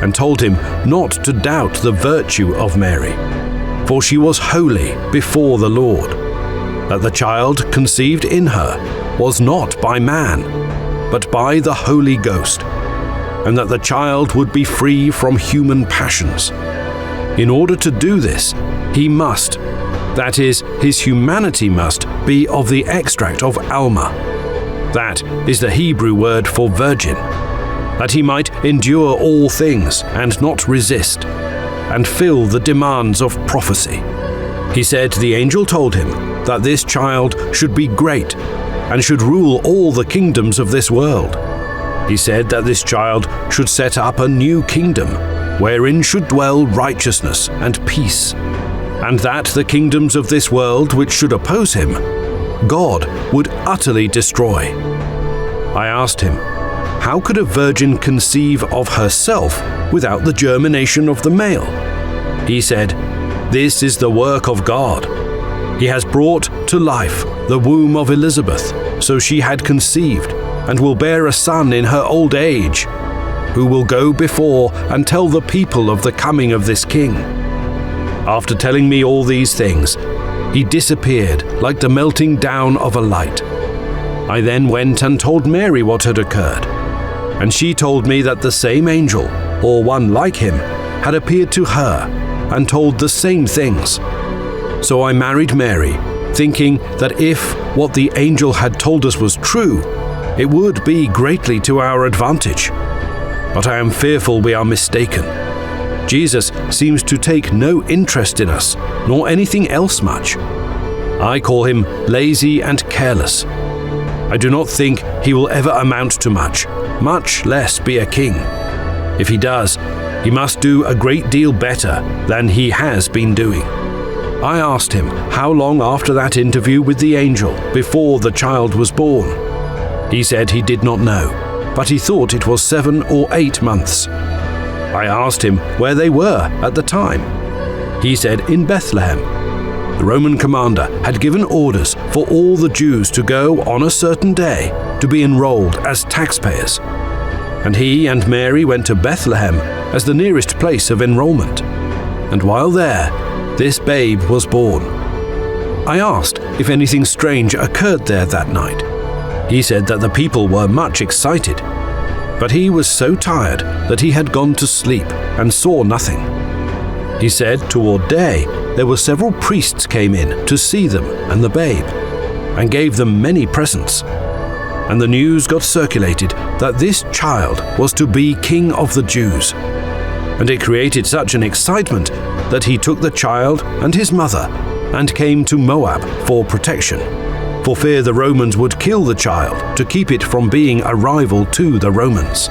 and told him not to doubt the virtue of Mary, for she was holy before the Lord, that the child conceived in her was not by man, but by the Holy Ghost, and that the child would be free from human passions. In order to do this, he must, that is, his humanity must be of the extract of Alma. That is the Hebrew word for virgin, that he might endure all things and not resist, and fill the demands of prophecy. He said the angel told him that this child should be great and should rule all the kingdoms of this world. He said that this child should set up a new kingdom, wherein should dwell righteousness and peace, and that the kingdoms of this world which should oppose him, God would utterly destroy. I asked him, how could a virgin conceive of herself without the germination of the male? He said, this is the work of God. He has brought to life the womb of Elizabeth, so she had conceived, and will bear a son in her old age, who will go before and tell the people of the coming of this king. After telling me all these things, he disappeared like the melting down of a light. I then went and told Mary what had occurred, and she told me that the same angel, or one like him, had appeared to her and told the same things. So I married Mary, thinking that if what the angel had told us was true, it would be greatly to our advantage. But I am fearful we are mistaken. Jesus seems to take no interest in us, nor anything else much. I call him lazy and careless. I do not think he will ever amount to much less be a king. If he does, he must do a great deal better than he has been doing. I asked him how long after that interview with the angel before the child was born. He said he did not know, but he thought it was 7 or 8 months. I asked him where they were at the time. He said in Bethlehem. The Roman commander had given orders for all the Jews to go on a certain day to be enrolled as taxpayers, and he and Mary went to Bethlehem as the nearest place of enrollment. And while there, this babe was born. I asked if anything strange occurred there that night. He said that the people were much excited, but he was so tired that he had gone to sleep and saw nothing. He said toward day there were several priests came in to see them and the babe, and gave them many presents. And the news got circulated that this child was to be king of the Jews. And it created such an excitement that he took the child and his mother and came to Moab for protection, for fear the Romans would kill the child to keep it from being a rival to the Romans.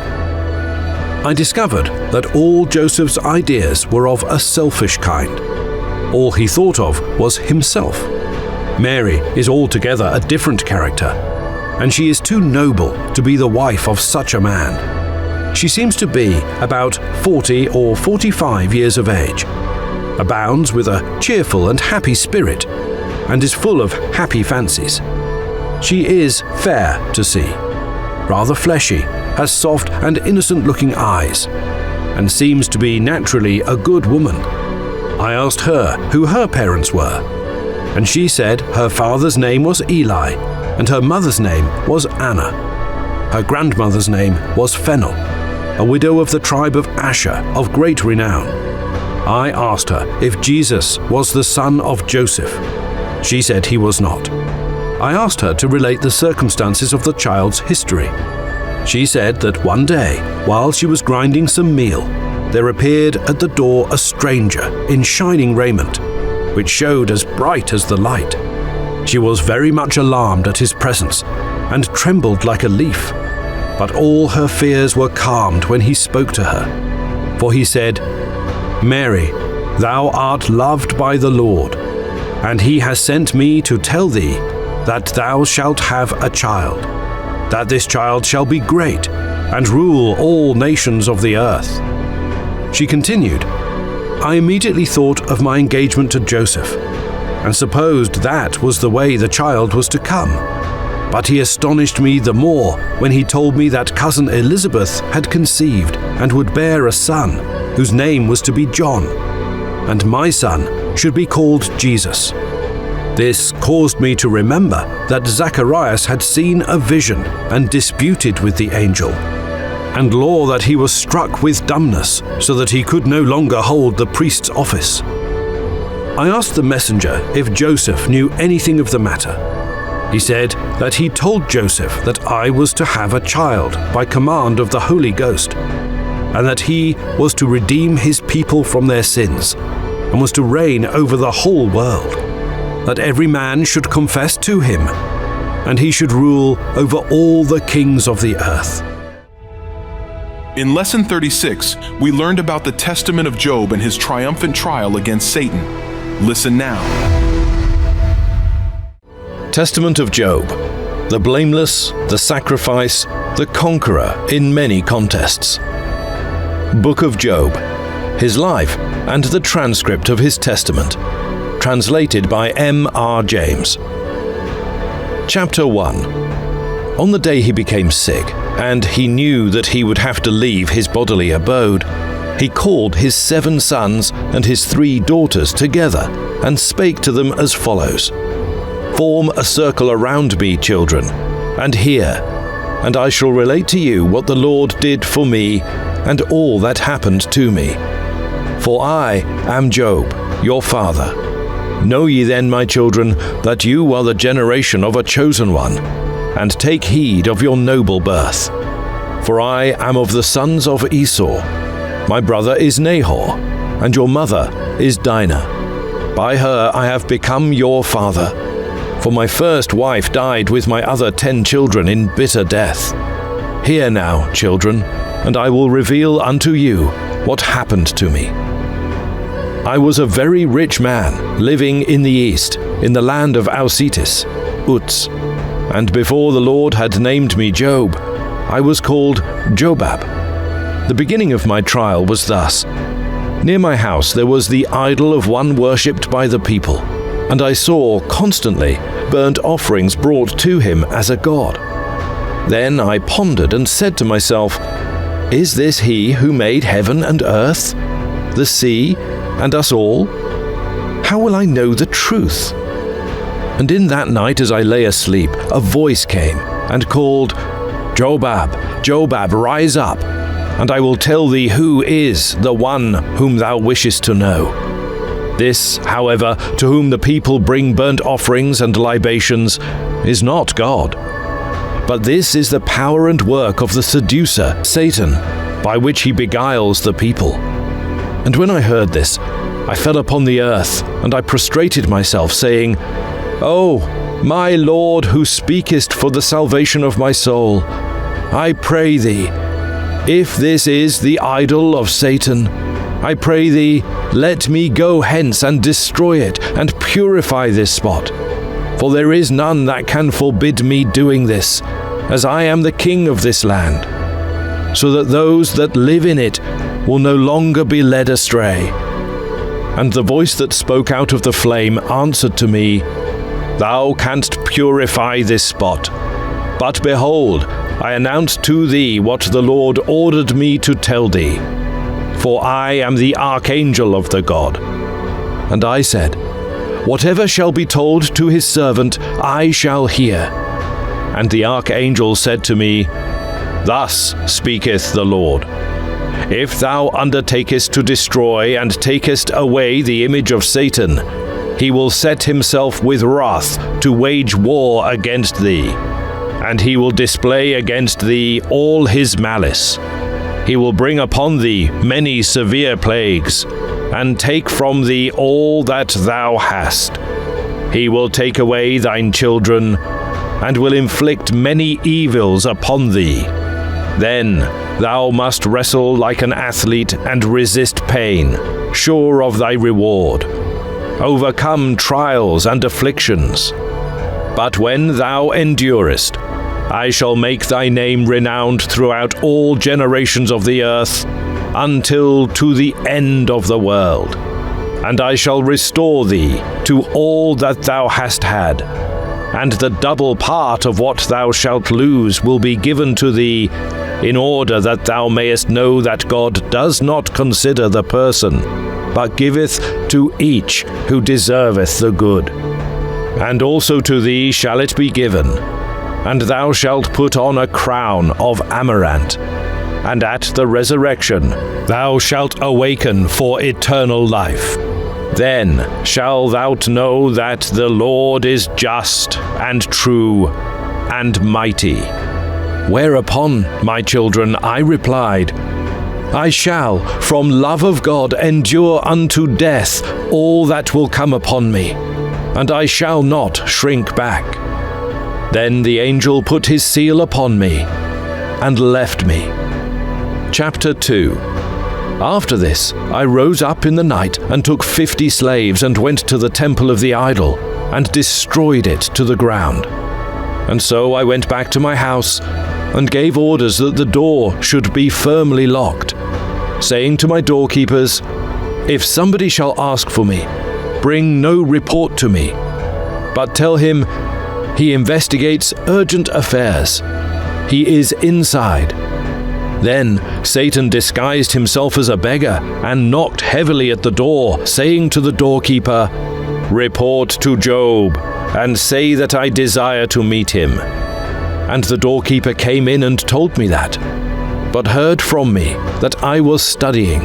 I discovered that all Joseph's ideas were of a selfish kind. All he thought of was himself. Mary is altogether a different character, and she is too noble to be the wife of such a man. She seems to be about 40 or 45 years of age, abounds with a cheerful and happy spirit, and is full of happy fancies. She is fair to see, rather fleshy, has soft and innocent-looking eyes, and seems to be naturally a good woman. I asked her who her parents were, and she said her father's name was Eli, and her mother's name was Anna. Her grandmother's name was Phanuel, a widow of the tribe of Asher of great renown. I asked her if Jesus was the son of Joseph. She said he was not. I asked her to relate the circumstances of the child's history. She said that one day, while she was grinding some meal, there appeared at the door a stranger in shining raiment, which showed as bright as the light. She was very much alarmed at his presence and trembled like a leaf. But all her fears were calmed when he spoke to her. For he said, "Mary, thou art loved by the Lord, and he has sent me to tell thee that thou shalt have a child, that this child shall be great and rule all nations of the earth." She continued, "I immediately thought of my engagement to Joseph, and supposed that was the way the child was to come. But he astonished me the more when he told me that cousin Elizabeth had conceived and would bear a son, whose name was to be John, and my son should be called Jesus. This caused me to remember that Zacharias had seen a vision and disputed with the angel, and law that he was struck with dumbness, so that he could no longer hold the priest's office. I asked the messenger if Joseph knew anything of the matter. He said that he told Joseph that I was to have a child by command of the Holy Ghost, and that he was to redeem his people from their sins, and was to reign over the whole world, that every man should confess to him, and he should rule over all the kings of the earth. In Lesson 36, we learned about the testament of Job and his triumphant trial against Satan. Listen now. Testament of Job, the blameless, the sacrifice, the conqueror in many contests. Book of Job, his life and the transcript of his testament, translated by M.R. James. Chapter 1. On the day he became sick, and he knew that he would have to leave his bodily abode, he called his 7 sons and his 3 daughters together, and spake to them as follows: Form a circle around me, children, and hear, and I shall relate to you what the Lord did for me, and all that happened to me. For I am Job, your father. Know ye then, my children, that you are the generation of a chosen one, and take heed of your noble birth. For I am of the sons of Esau. My brother is Nahor, and your mother is Dinah. By her I have become your father. For my first wife died with my other 10 children in bitter death. Hear now, children, and I will reveal unto you what happened to me. I was a very rich man, living in the east, in the land of Ausitis, Uz. And before the Lord had named me Job, I was called Jobab. The beginning of my trial was thus. Near my house there was the idol of one worshipped by the people, and I saw constantly burnt offerings brought to him as a god. Then I pondered and said to myself, Is this he who made heaven and earth, the sea, and us all? How will I know the truth? And in that night as I lay asleep, a voice came and called, Jobab, Jobab, rise up, and I will tell thee who is the one whom thou wishest to know. This, however, to whom the people bring burnt offerings and libations, is not God. But this is the power and work of the seducer, Satan, by which he beguiles the people. And when I heard this, I fell upon the earth, and I prostrated myself, saying, O my Lord, who speakest for the salvation of my soul, I pray thee, if this is the idol of Satan, I pray thee, let me go hence and destroy it, and purify this spot. For there is none that can forbid me doing this, as I am the king of this land, so that those that live in it will no longer be led astray. And the voice that spoke out of the flame answered to me, Thou canst purify this spot. But behold, I announce to thee what the Lord ordered me to tell thee. For I am the archangel of the God. And I said, Whatever shall be told to his servant, I shall hear. And the archangel said to me, Thus speaketh the Lord. If thou undertakest to destroy and takest away the image of Satan, he will set himself with wrath to wage war against thee, and he will display against thee all his malice. He will bring upon thee many severe plagues, and take from thee all that thou hast. He will take away thine children, and will inflict many evils upon thee. Then thou must wrestle like an athlete and resist pain, sure of thy reward. Overcome trials and afflictions. But when thou endurest, I shall make thy name renowned throughout all generations of the earth, until to the end of the world. And I shall restore thee to all that thou hast had, and the double part of what thou shalt lose will be given to thee, in order that thou mayest know that God does not consider the person, but giveth to each who deserveth the good. And also to thee shall it be given, and thou shalt put on a crown of amaranth, and at the resurrection thou shalt awaken for eternal life. Then shalt thou know that the Lord is just and true and mighty. Whereupon, my children, I replied, I shall, from love of God, endure unto death all that will come upon me, and I shall not shrink back. Then the angel put his seal upon me, and left me. Chapter 2. After this, I rose up in the night, and took 50 slaves, and went to the temple of the idol, and destroyed it to the ground. And so I went back to my house, and gave orders that the door should be firmly locked, saying to my doorkeepers, If somebody shall ask for me, bring no report to me, but tell him he investigates urgent affairs. He is inside. Then Satan disguised himself as a beggar and knocked heavily at the door, saying to the doorkeeper, Report to Job, and say that I desire to meet him. And the doorkeeper came in and told me that, but heard from me that I was studying.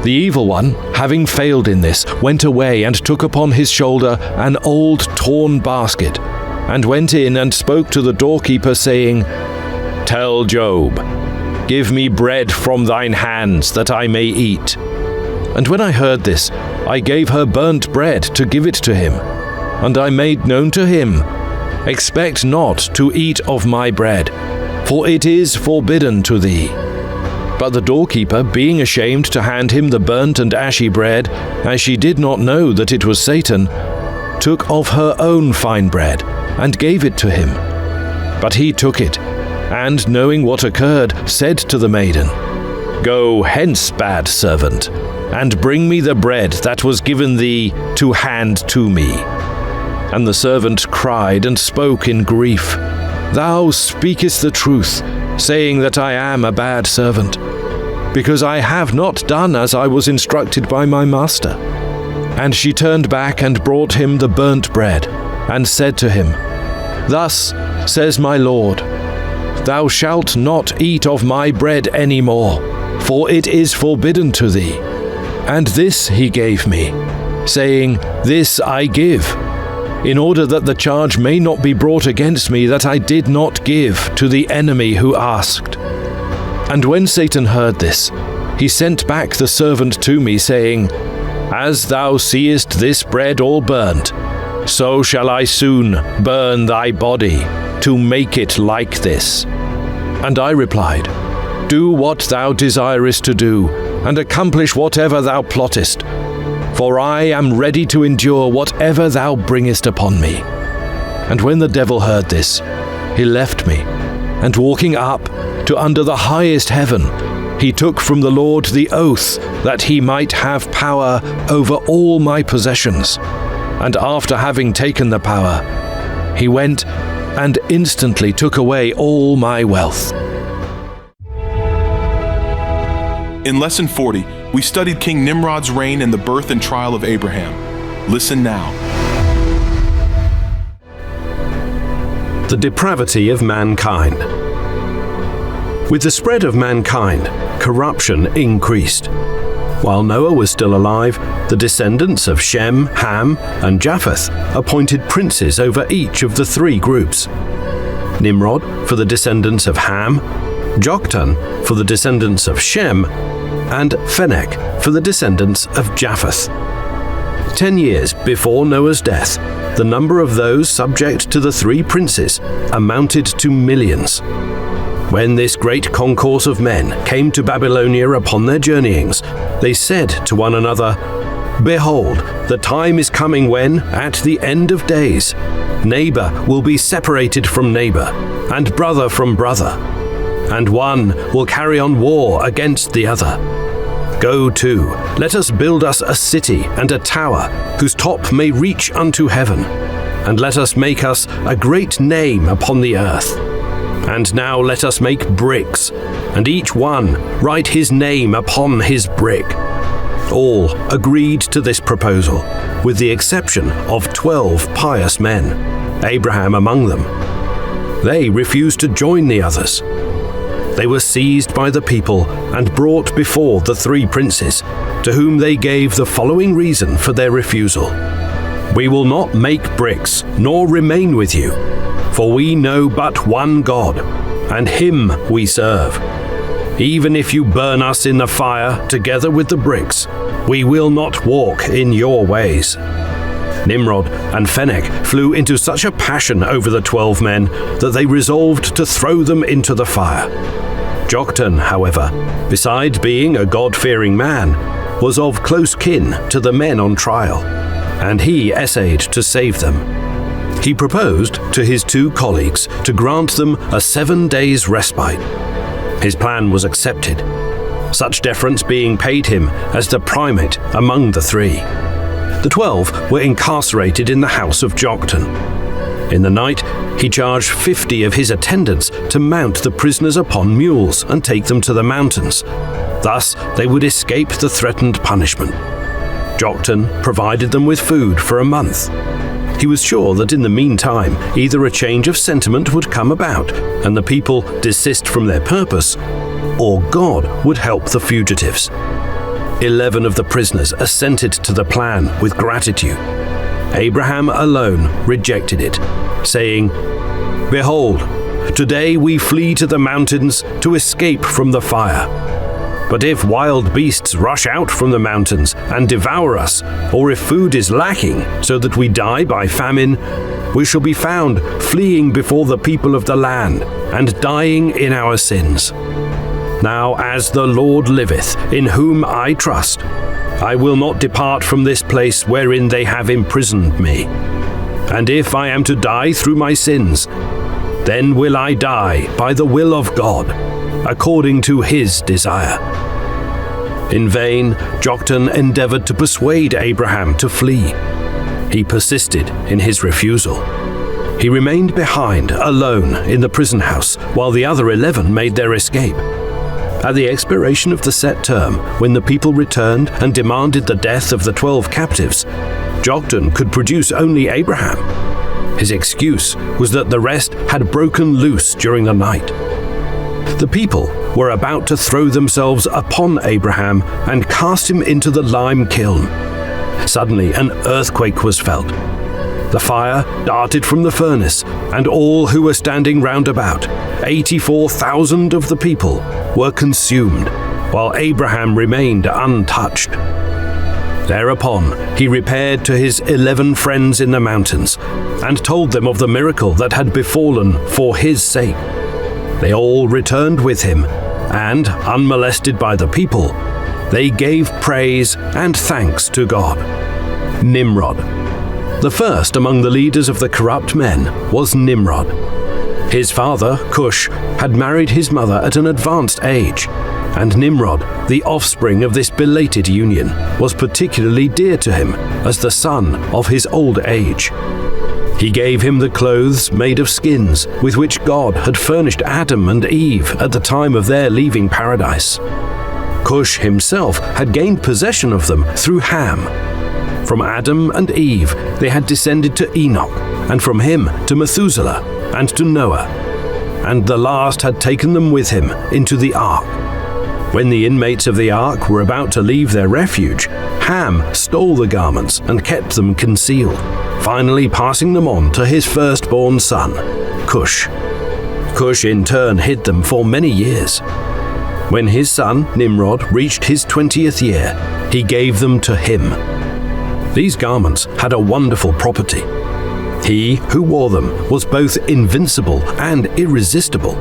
The evil one, having failed in this, went away and took upon his shoulder an old torn basket, and went in and spoke to the doorkeeper, saying, Tell Job, give me bread from thine hands, that I may eat. And when I heard this, I gave her burnt bread to give it to him, and I made known to him, Expect not to eat of my bread, for it is forbidden to thee. But the doorkeeper, being ashamed to hand him the burnt and ashy bread, as she did not know that it was Satan, took of her own fine bread, and gave it to him. But he took it, and knowing what occurred, said to the maiden, Go hence, bad servant, and bring me the bread that was given thee to hand to me. And the servant cried and spoke in grief, Thou speakest the truth, saying that I am a bad servant, because I have not done as I was instructed by my master. And she turned back and brought him the burnt bread, and said to him, Thus says my Lord, Thou shalt not eat of my bread any more, for it is forbidden to thee. And this he gave me, saying, This I give, in order that the charge may not be brought against me that I did not give to the enemy who asked. And when Satan heard this, he sent back the servant to me, saying, As thou seest this bread all burnt, so shall I soon burn thy body, to make it like this. And I replied, Do what thou desirest to do, and accomplish whatever thou plottest, for I am ready to endure whatever thou bringest upon me. And when the devil heard this, he left me, and walking up to under the highest heaven, he took from the Lord the oath that he might have power over all my possessions. And after having taken the power, he went and instantly took away all my wealth. In Lesson 40, we studied King Nimrod's reign and the birth and trial of Abraham. Listen now. The depravity of mankind. With the spread of mankind, corruption increased. While Noah was still alive, the descendants of Shem, Ham, and Japheth appointed princes over each of the three groups. Nimrod for the descendants of Ham, Joktan for the descendants of Shem, and Phenech for the descendants of Japheth. 10 years before Noah's death, the number of those subject to the three princes amounted to millions. When this great concourse of men came to Babylonia upon their journeyings, they said to one another, Behold, the time is coming when, at the end of days, neighbor will be separated from neighbor, and brother from brother, and one will carry on war against the other. Go to, let us build us a city and a tower, whose top may reach unto heaven, and let us make us a great name upon the earth. And now let us make bricks, and each one write his name upon his brick. All agreed to this proposal, with the exception of 12 pious men, Abraham among them. They refused to join the others. They were seized by the people and brought before the three princes, to whom they gave the following reason for their refusal. We will not make bricks, nor remain with you, for we know but one God, and him we serve. Even if you burn us in the fire together with the bricks, we will not walk in your ways. Nimrod and Phenech flew into such a passion over the 12 men that they resolved to throw them into the fire. Joktan, however, besides being a God-fearing man, was of close kin to the men on trial, and he essayed to save them. He proposed to his 2 colleagues to grant them a 7 days respite. His plan was accepted, such deference being paid him as the primate among the 3. The 12 were incarcerated in the house of Joktan. In the night, he charged 50 of his attendants to mount the prisoners upon mules and take them to the mountains. Thus, they would escape the threatened punishment. Joktan provided them with food for a month. He was sure that in the meantime, either a change of sentiment would come about and the people desist from their purpose, or God would help the fugitives. 11 of the prisoners assented to the plan with gratitude. Abraham alone rejected it, saying, Behold, today we flee to the mountains to escape from the fire. But if wild beasts rush out from the mountains and devour us, or if food is lacking so that we die by famine, we shall be found fleeing before the people of the land and dying in our sins. Now as the Lord liveth, in whom I trust, I will not depart from this place wherein they have imprisoned me. And if I am to die through my sins, then will I die by the will of God, according to his desire. In vain, Joktan endeavored to persuade Abraham to flee. He persisted in his refusal. He remained behind, alone, in the prison house, while the other 11 made their escape. At the expiration of the set term, when the people returned and demanded the death of the 12 captives, Joktan could produce only Abraham. His excuse was that the rest had broken loose during the night. The people were about to throw themselves upon Abraham and cast him into the lime kiln. Suddenly an earthquake was felt. The fire darted from the furnace, and all who were standing round about, 84,000 of the people, were consumed, while Abraham remained untouched. Thereupon he repaired to his 11 friends in the mountains, and told them of the miracle that had befallen for his sake. They all returned with him, and, unmolested by the people, they gave praise and thanks to God. Nimrod. The first among the leaders of the corrupt men was Nimrod. His father, Cush, had married his mother at an advanced age, and Nimrod, the offspring of this belated union, was particularly dear to him as the son of his old age. He gave him the clothes made of skins with which God had furnished Adam and Eve at the time of their leaving paradise. Cush himself had gained possession of them through Ham. From Adam and Eve they had descended to Enoch, and from him to Methuselah and to Noah, and the last had taken them with him into the ark. When the inmates of the ark were about to leave their refuge, Ham stole the garments and kept them concealed, finally passing them on to his firstborn son, Cush. Cush in turn hid them for many years. When his son, Nimrod, reached his 20th year, he gave them to him. These garments had a wonderful property. He who wore them was both invincible and irresistible.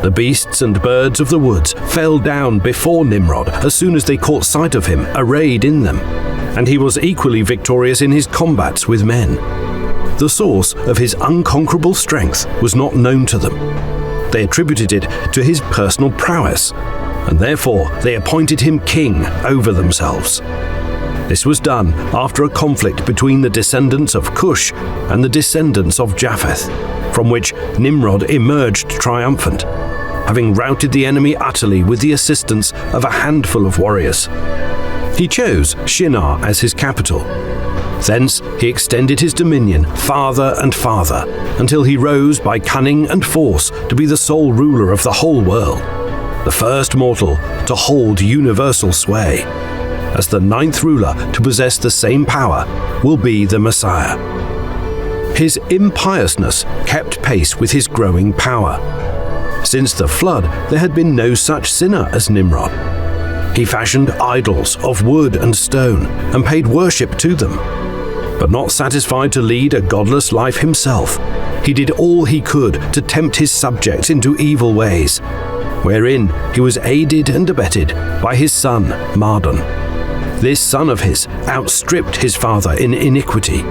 The beasts and birds of the woods fell down before Nimrod as soon as they caught sight of him arrayed in them, and he was equally victorious in his combats with men. The source of his unconquerable strength was not known to them. They attributed it to his personal prowess, and therefore they appointed him king over themselves. This was done after a conflict between the descendants of Cush and the descendants of Japheth, from which Nimrod emerged triumphant, having routed the enemy utterly with the assistance of a handful of warriors. He chose Shinar as his capital. Thence he extended his dominion farther and farther, until he rose by cunning and force to be the sole ruler of the whole world, the first mortal to hold universal sway. As the 9th ruler to possess the same power will be the Messiah. His impiousness kept pace with his growing power. Since the flood, there had been no such sinner as Nimrod. He fashioned idols of wood and stone and paid worship to them. But not satisfied to lead a godless life himself, he did all he could to tempt his subjects into evil ways, wherein he was aided and abetted by his son Mardon. This son of his outstripped his father in iniquity.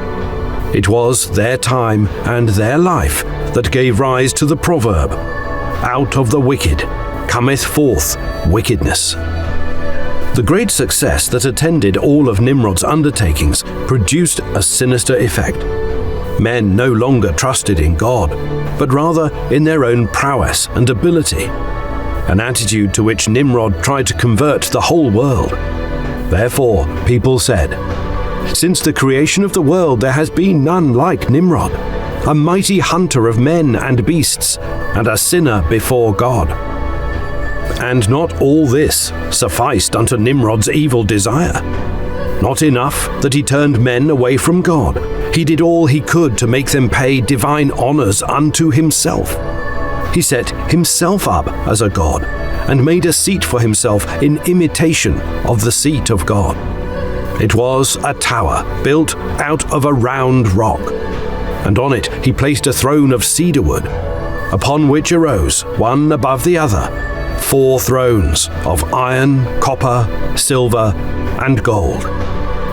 It was their time and their life that gave rise to the proverb, "Out of the wicked cometh forth wickedness." The great success that attended all of Nimrod's undertakings produced a sinister effect. Men no longer trusted in God, but rather in their own prowess and ability, an attitude to which Nimrod tried to convert the whole world. Therefore, people said, "Since the creation of the world there has been none like Nimrod, a mighty hunter of men and beasts, and a sinner before God." And not all this sufficed unto Nimrod's evil desire. Not enough that he turned men away from God, he did all he could to make them pay divine honors unto himself. He set himself up as a god, and made a seat for himself in imitation of the seat of God. It was a tower built out of a round rock, and on it he placed a throne of cedar wood, upon which arose, one above the other, 4 thrones of iron, copper, silver, and gold.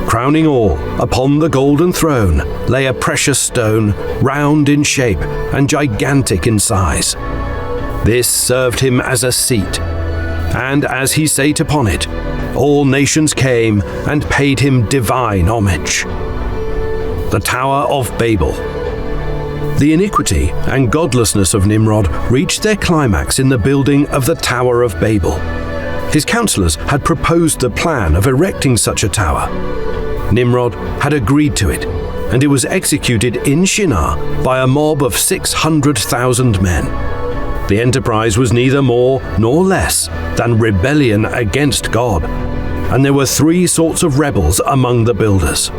Crowning all, upon the golden throne lay a precious stone, round in shape and gigantic in size. This served him as a seat, and as he sate upon it, all nations came and paid him divine homage. The Tower of Babel. The iniquity and godlessness of Nimrod reached their climax in the building of the Tower of Babel. His counselors had proposed the plan of erecting such a tower. Nimrod had agreed to it, and it was executed in Shinar by a mob of 600,000 men. The enterprise was neither more nor less than rebellion against God, and there were three sorts of rebels among the builders.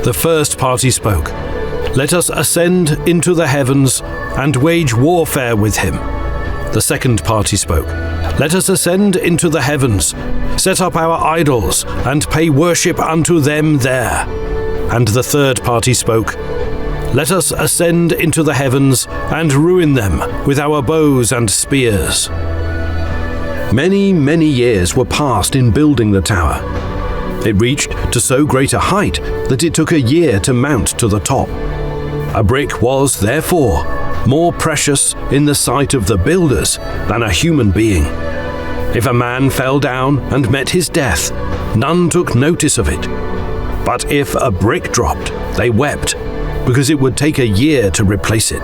The first party spoke, "Let us ascend into the heavens and wage warfare with him." The second party spoke, "Let us ascend into the heavens, set up our idols, and pay worship unto them there." And the third party spoke, "Let us ascend into the heavens and ruin them with our bows and spears." Many years were passed in building the tower. It reached to so great a height that it took a year to mount to the top. A brick was, therefore, more precious in the sight of the builders than a human being. If a man fell down and met his death, none took notice of it. But if a brick dropped, they wept, because it would take a year to replace it.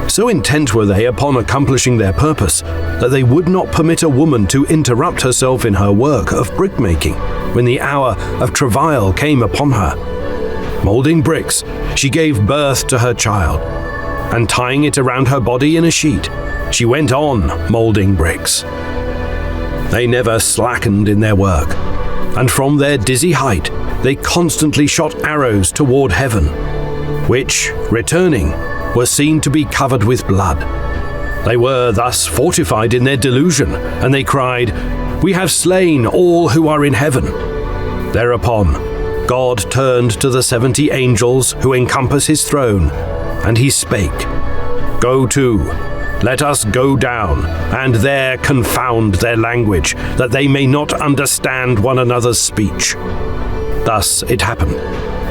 So intent were they upon accomplishing their purpose that they would not permit a woman to interrupt herself in her work of brickmaking when the hour of travail came upon her. Molding bricks, she gave birth to her child, and tying it around her body in a sheet, she went on molding bricks. They never slackened in their work, and from their dizzy height they constantly shot arrows toward heaven, which, returning, were seen to be covered with blood. They were thus fortified in their delusion, and they cried, "We have slain all who are in heaven." Thereupon, God turned to the 70 angels who encompass his throne, and he spake, "Go to, let us go down, and there confound their language, that they may not understand one another's speech." Thus it happened.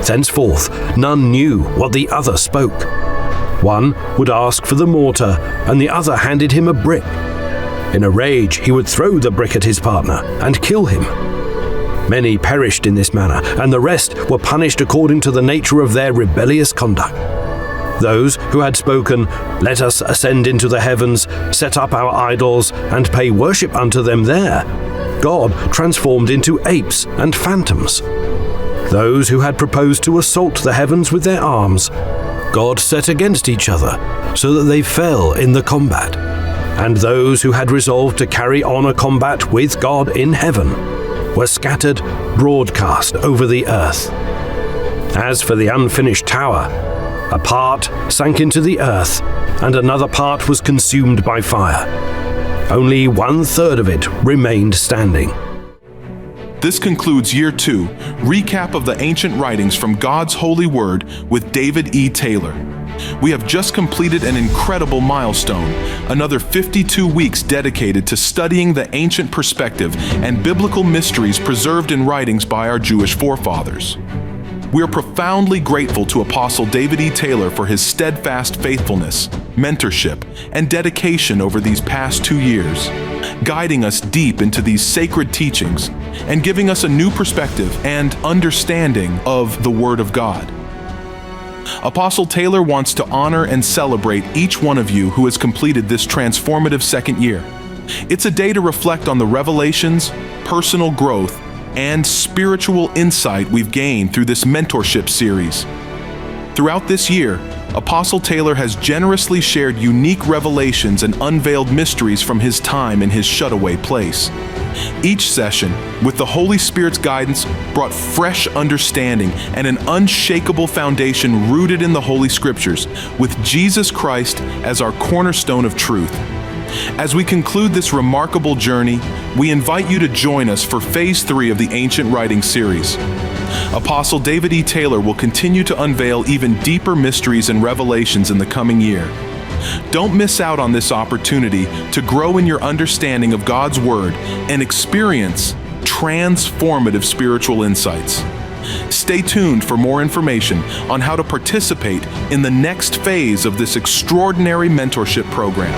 Thenceforth none knew what the other spoke. One would ask for the mortar, and the other handed him a brick. In a rage he would throw the brick at his partner and kill him. Many perished in this manner, and the rest were punished according to the nature of their rebellious conduct. Those who had spoken, "Let us ascend into the heavens, set up our idols, and pay worship unto them there," God transformed into apes and phantoms. Those who had proposed to assault the heavens with their arms, God set against each other, so that they fell in the combat. And those who had resolved to carry on a combat with God in heaven were scattered broadcast over the earth. As for the unfinished tower, a part sank into the earth, and another part was consumed by fire. Only 1/3 of it remained standing. This concludes Year 2, recap of the ancient writings from God's holy word with David E. Taylor. We have just completed an incredible milestone, another 52 weeks dedicated to studying the ancient perspective and biblical mysteries preserved in writings by our Jewish forefathers. We are profoundly grateful to Apostle David E. Taylor for his steadfast faithfulness, mentorship, and dedication over these past 2 years, guiding us deep into these sacred teachings and giving us a new perspective and understanding of the Word of God. Apostle Taylor wants to honor and celebrate each one of you who has completed this transformative second year. It's a day to reflect on the revelations, personal growth, and spiritual insight we've gained through this mentorship series. Throughout this year, Apostle Taylor has generously shared unique revelations and unveiled mysteries from his time in his shut-away place. Each session, with the Holy Spirit's guidance, brought fresh understanding and an unshakable foundation rooted in the Holy Scriptures, with Jesus Christ as our cornerstone of truth. As we conclude this remarkable journey, we invite you to join us for Phase 3 of the Ancient Writing series. Apostle David E. Taylor will continue to unveil even deeper mysteries and revelations in the coming year. Don't miss out on this opportunity to grow in your understanding of God's Word and experience transformative spiritual insights. Stay tuned for more information on how to participate in the next phase of this extraordinary mentorship program.